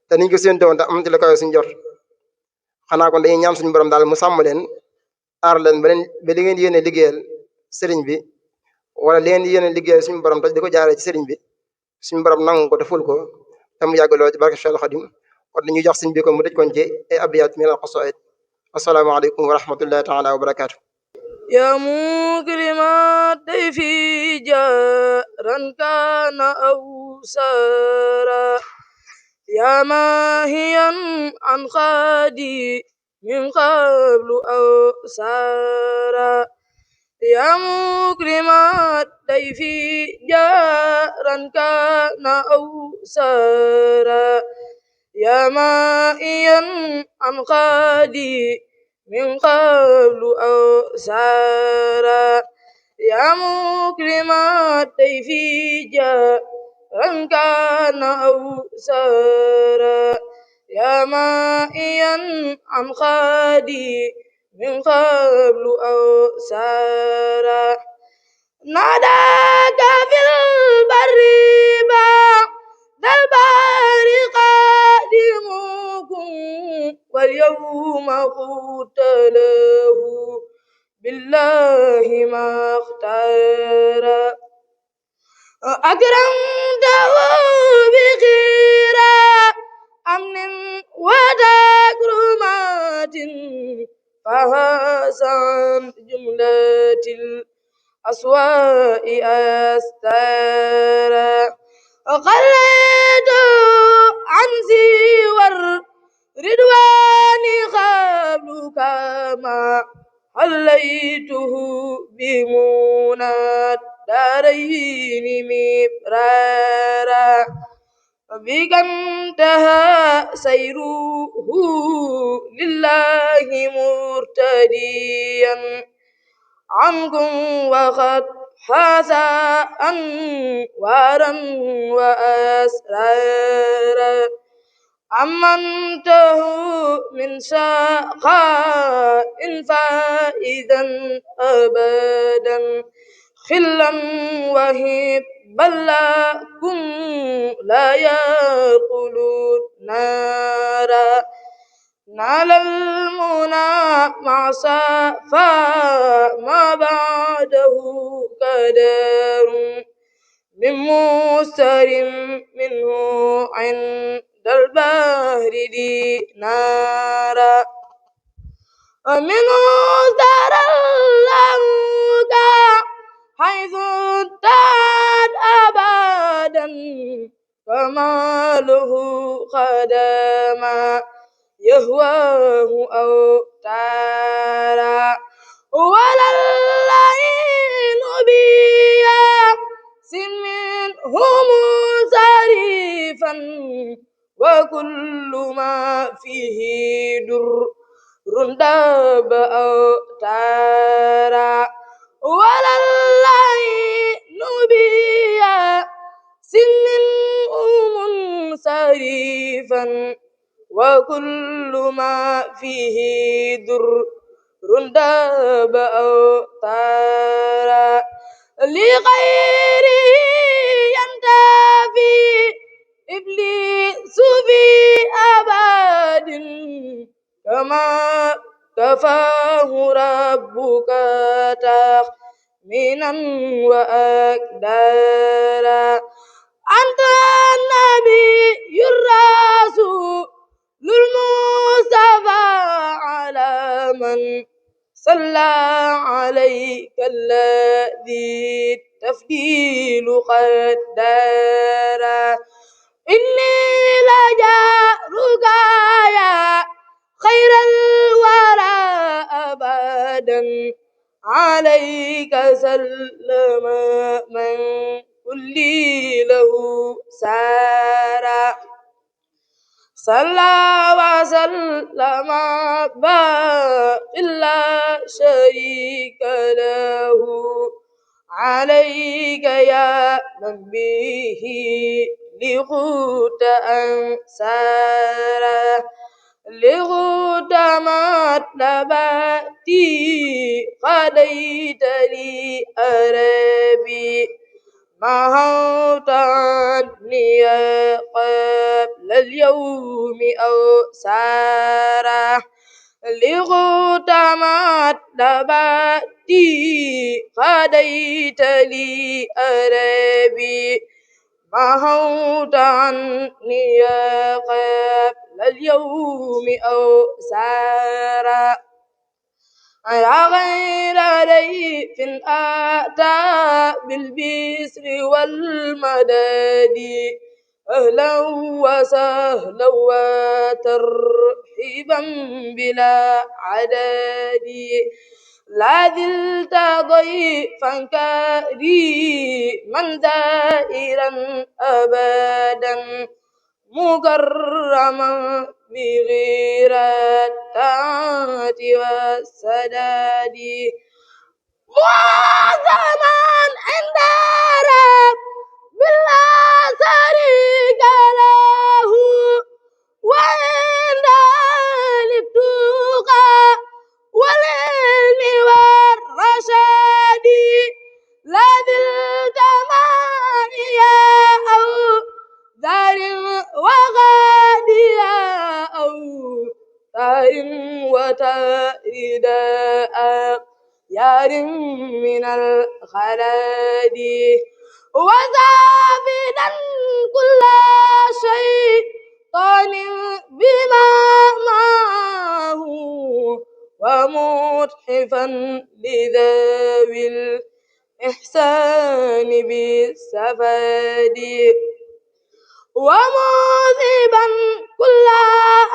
te niñ ko séentu woon te am ci la koy suñ jot. xanaa kon dañuy ñaan suñu borom daal mu sàmm leen aar leen ba li ngeen yéene liggéeyal sëriñ bi wala li ngeen yéene liggéeyal suñu borom te di ko jaaree ci sëriñ bi suñu borom nangu ko te ful ko te mu yàgg lool ci barke Cheikh Khadim. kon dañuy jox sëriñ bi ko mu tëj kon ci ay abiyat min al qasaid. assalaamu aleykum wa rahmatullahi taala wa barakaatu. يا مكرم الضيف جارا كان أو سارا يا ماهيا عن خادي من قبل أو سارا يا مكرم الضيف جارا كان أو سارا يا ماهيا عن خادي من قبل أو سارا يا مكرم الضيف جارا كان أو سارا يا مائيا عن خادي من قبل أو سارا ناداك في البر بعد البحر قادمكم واليوم قلت له بالله ما اختار أكرمته بخيرا أمن وتكرمات فهذا جملة أسواء أستارا خليت عن سوى الرضوان قبل كما حليته بمنى الدارين مبرارا بك انتهى سيره لله مرتديا عنكم وقد حاز أنوارا وأسرارا أمنته من شقاء فإذا أبدا خلا وهبا لكم لا يقولون نارا نال المنى مع صفا ما بعده قدر من مستر منه عند البحر دينارا ومنه ازدار اللهوك حيث انتهت أبدا كماله خدما يهواه أوتارا ولا اللعين بيا منهم صريفا وكل ما فيه در رندب أوتارا ولا اللعين بيا منهم صريفا وكل ما فيه در رندب أوتارا لغيره ينتفي إبليس في أبد كما كفاه ربك تخمينا وأقدارا أنت النبي الرسول للمصطفى على من صلى عليك الذي التفضيل قد دارا إني لجارك يا خير الورى أبدا عليك سلم من كل له سارا صلى وسلم باق لا شريك له عليك يا من به لغوت أنسارا لغوت مطلباتي قضيت لي أربي مهوت عني قبل اليوم أو سارة لغوت مطلباتي قضيت لي أربي مهوت عني قبل اليوم أو سارة على غير ريف أتى بالبسر والمداد أهلا وسهلا وترحيبا بلا عدد لا زلت ضيفا كريما زائرا أبدا مكرما بغير الطاعة والسداد معظما عند رب لا شريك له وعند التقى والعلم والرشاد لا زلت معي أو دار وغاديا أو دار وترداء يار من الخلاد وزابدا كل شيطان بما معه ومتحفا لذوي إحسان بالسفاد ومذهبا كل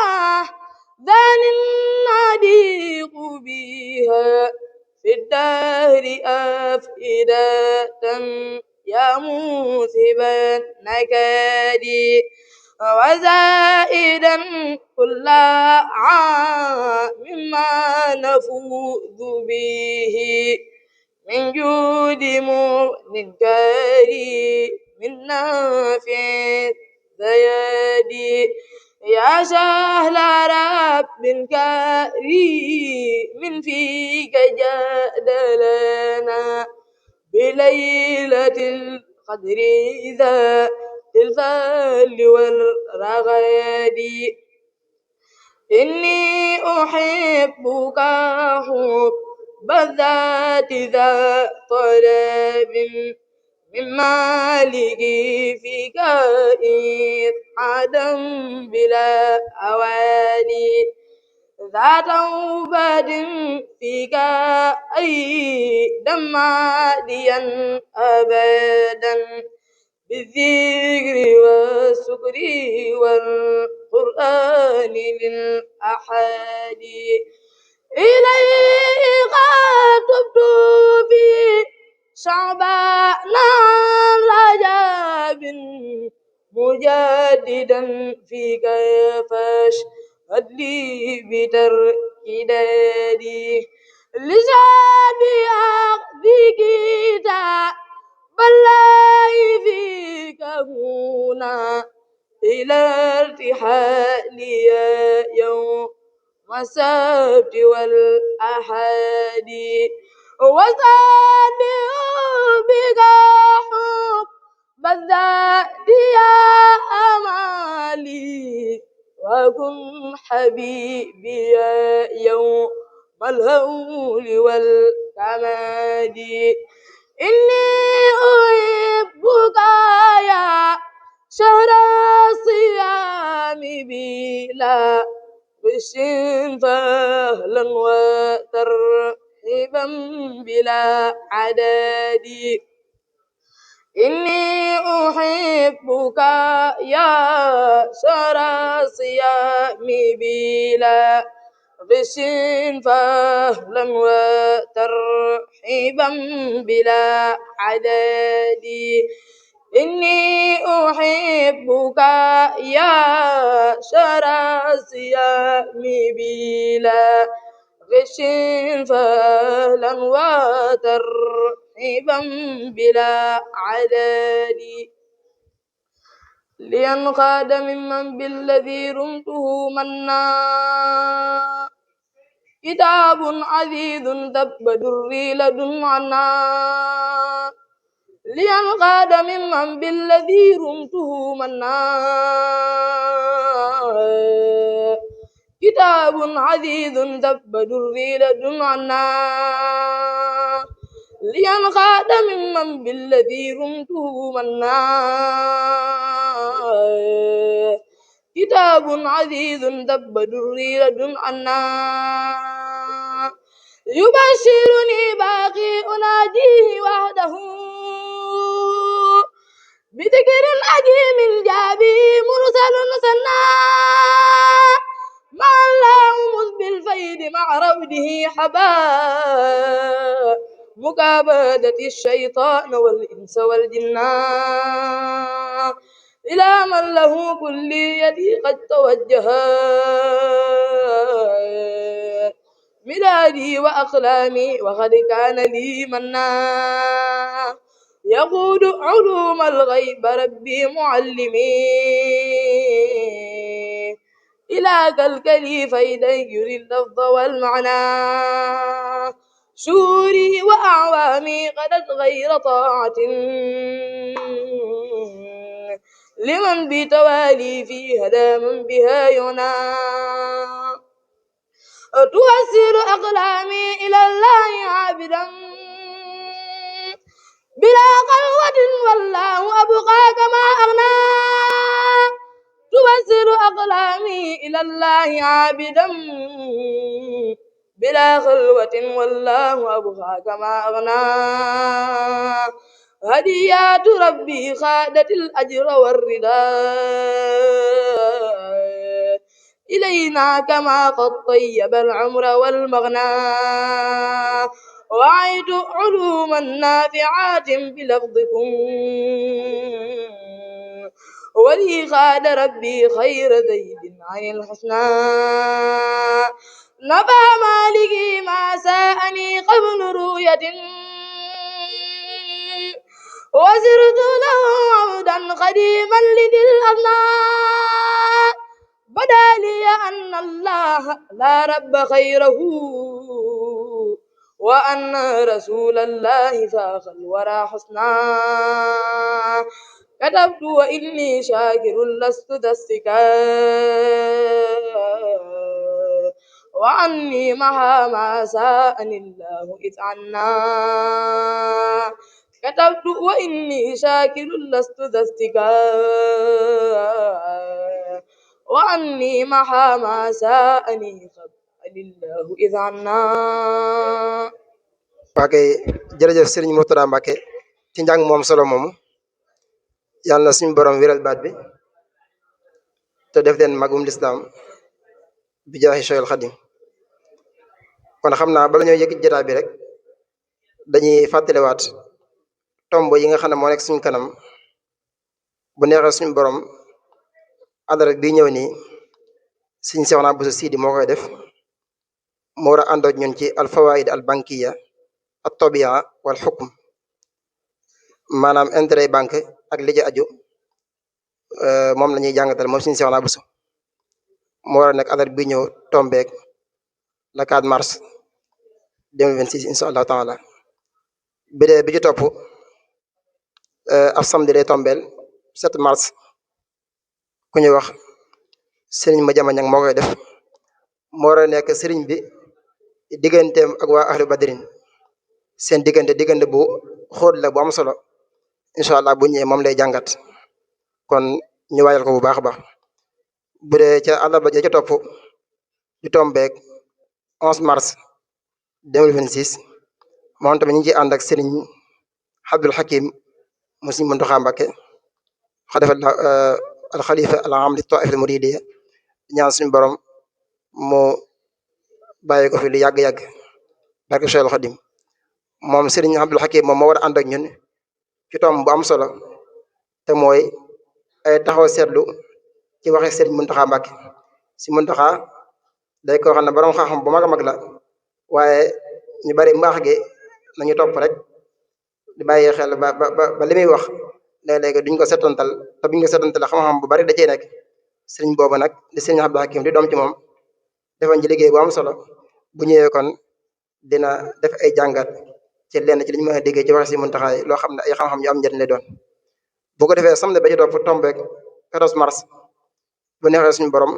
أحزان نضيق بها في الدهر أفئدة يا موثب النكد وزائدا كل عام ما نفوذ به من جود مغن كريم نافع زيادي يا سهل رب كريم فيك جاد لنا بليلة القدر ذات الفضل والرغد إني أحبك حب الذات ذا طلب من مالك فيك إسعادا بلا أواني ذا توبة فيك أيضا ماديا أبدا بالذكر والشكر والقرآن للأحد إليه قد تبت في شعبان العجاب مجددا فيك فاشهد لي بتركدادي لساني أخذك بالله فيك هنا إلى ارتحالي يوم السبت والأحد وصلي بك حب الذات يا أمالي وكن حبيبي يوم الهول والكمال إني أحبك يا شهر الصيام بلا غش فهلا وترحيبا بلا عدد إني أحبك يا شهر الصيام بلا غش فهلا وترحيبا بلا عدد إني أحبك يا شهر الصيام بلا غش فهلا وترحيبا بلا عدد لينقاد ممن بالذي رمته منا كتاب عزيز ذب دري لدن عنا لينقاد ممن بالذي رمته منا كتاب عزيز ذب دري لدن عنا لينقاد ممن بالذي رمته منا كتاب عزيز ذب دري لدن عنا يبشرني باقي أناديه وحده بذكر عجيم جابي مرسل سنا مع اللهم بالفيد مع روده حبا مكابدة الشيطان والإنس والجنان إلى من له كل يدي قد توجهت مدادي وأقلامي وقد كان لي منا يقود علوم الغيب ربي معلمي إلى كالكلي فإذا يري اللفظ والمعنى شوري وأعوامي قدت غير طاعة لمن بتوالي في هدى من بها ينا تؤثر أقلامي إلى الله عابدا بلا قلوة والله أبقى كما أغنى تؤثر أقلامي إلى الله عابدا بلا خلوة والله أبقى كما أغنى هديات ربي خادت الأجر والرداء إلينا كما قد طيب العمر والمغنى وعيت علوما نافعات بلفظكم ولي خاد ربي خير زيد عن الحسنى نبى مالكي ما ساءني قبل رؤية وزرت له عبدا قديما لذي الأصنام بدا لي أن الله لا رب خيره وأن رسول الله فاق الورى حسنا كتبت وإني شاكر لست ذا استكاء وعني مها ما ساءني الله إذ عنا كتبت وإني شاكر لست ذا استكاء وعني مها ما ساءني لله إذ عنا. waa kay jërëjëf Serigne Mourtada Mbacke ci njàng moom solo moomu yàlla na suñu borom wéral baat bi te def leen magum lislaam bi jaahi Cheikhul Khadim. kon xam naa bala ñoo yëkkati jotaay bi rek dañuy fàttaliwaat tomb yi nga xam ne moo nekk suñu kanam bu neexee suñu borom adara bii ñëw nii suñu Seexuna Buso Sidi moo koy def moo war a àndoon ñun ci al fawaid al bankiya at tabia wal xukm maanaam intérêt banque ak li ci aju moom la ñuy jàngatal moom suñu Seexuna Buso moo war a nekk adara bii ñëw tombeek le 4 mars 2026 incha allahu taala bi ci topp ab samedi lay tombeel 7 mars ku ñuy wax sëriñ ma jama ñang moo koy def moo war a nekk sëriñ bi digganteem ak waa ahlu badrin seen diggante bu xóot la bu am solo incha allah bu ñëwee moom lay jàngat kon ñu waajal ko bu baax a baax bu dee ca àllarba ja ca topp di tombeek 11 mars 2026 moom tamit ñu ngi ciy ànd ak sëriñ Abdul Hakim mu Sëriñ Muntaxa Mbàkke xalifa al xalifa al aam li taaifa al muridiya ñaan suñu borom mu bàyyi ko fi lu yàgg-yàgg barke Cheikhul Xadim moom sëriñ Abdul Hakim moom moo war a ànd ak ñun ci tomb bu am solo te mooy ay taxaw seetlu ci waxe sëriñ Muntaxa Mbàkke si Muntaxa day koo xam ne borom xam-xam bu mag a mag la waaye ñu bari mbaax gi nañu topp rek di bàyyi xel ba li muy wax léeg-léegi duñ ko setantal te buñ ko setantal xam-xam bu bari da cee nekk sëriñ boobu nag di sëriñ Abdul Hakim di doom ci moom defañ ci liggéey bu am solo bu ñëwee kon dina def ay jàngat ci lenn ci li ñu mën a déggee ci waxe si Muntaxa yi loo xam ne ay xam-xam yu am njëriñ lay doon bu ko defee samedi ba ci topp tombeek 14 mars bu neexee suñu borom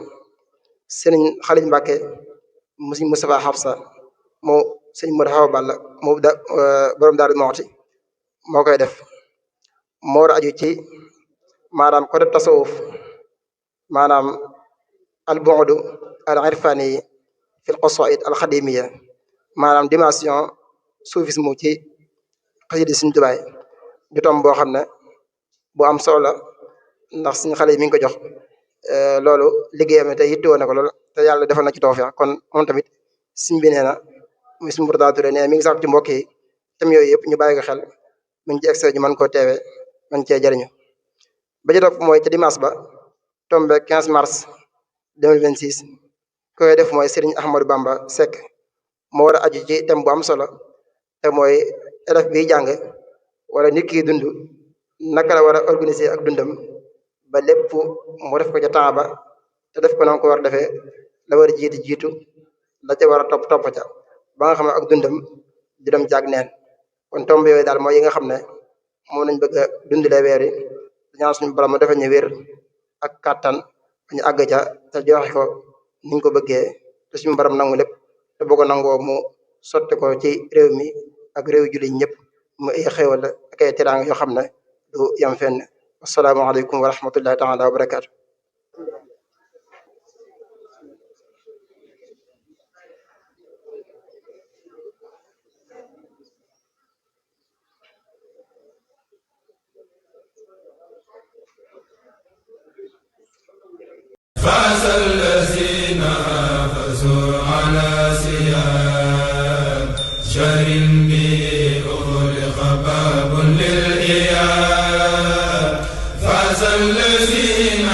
sëriñ Xalil Mbàkke mu sëriñ Moustapha Xafsa moo sëriñ Modou Xawa Balla moo borom Daaru Muxti moo koy def moo war a aju ci maanaam côté tasawuf maanaam al bu'du al irfani fi al qasaid al xadimiya maanaam dimension soufisme ci xasida Sëriñ Tuubaa di tom boo xam ne bu am solo la ndax suñu xale yi mi ngi ko jox loolu liggéeyam te yittewoo na ko lool te yàlla defal na ci tawfeex kon moom tamit suñ bi nee na muy suñu Mourtada Touré nee mi ngi sax ci mbokk yi tam yooyu yëpp ñu bàyyi ko xel mu ngi ci extrait ñu mën koo teewee mën cee jëriñu ba ci topp mooy ca dimanche ba tombe 15 mars 2026 koy def mooy Serigne Ahmadou Bamba Seck moo war a aju ci thème bu am solo te mooy élève biy jàng wala nit ki dund naka la war a organiser ak dundam ba lépp mu def ko ca temps ba te def ko na ko war defee la war a jiitu la ca war a topp ca ba nga xam ne ak dundam di dem jaag neen kon tomb yooyu daal mooy yi nga xam ne moom lañ bëgg a dundalee weer yi dañaan suñu borom ma defal ñu wér ak kàttan ñu àgg ca te joxe ko niñ ko bëggee te suñu borom nangu lépp te boo ko nangoo mu sotti ko ci réew mi ak réew jullit ñëpp mu ay xéwal ak ay teraanga yoo xam ne du yam fenn asalaamaaleykum wa rahmatullahi taala wa barakaatu. به أغلق باب للإياب فاز الذين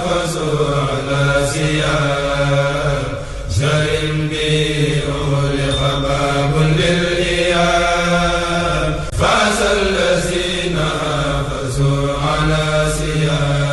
فازوا على سياب شر به أغلق باب للإياب فاز الذين فازوا على سياب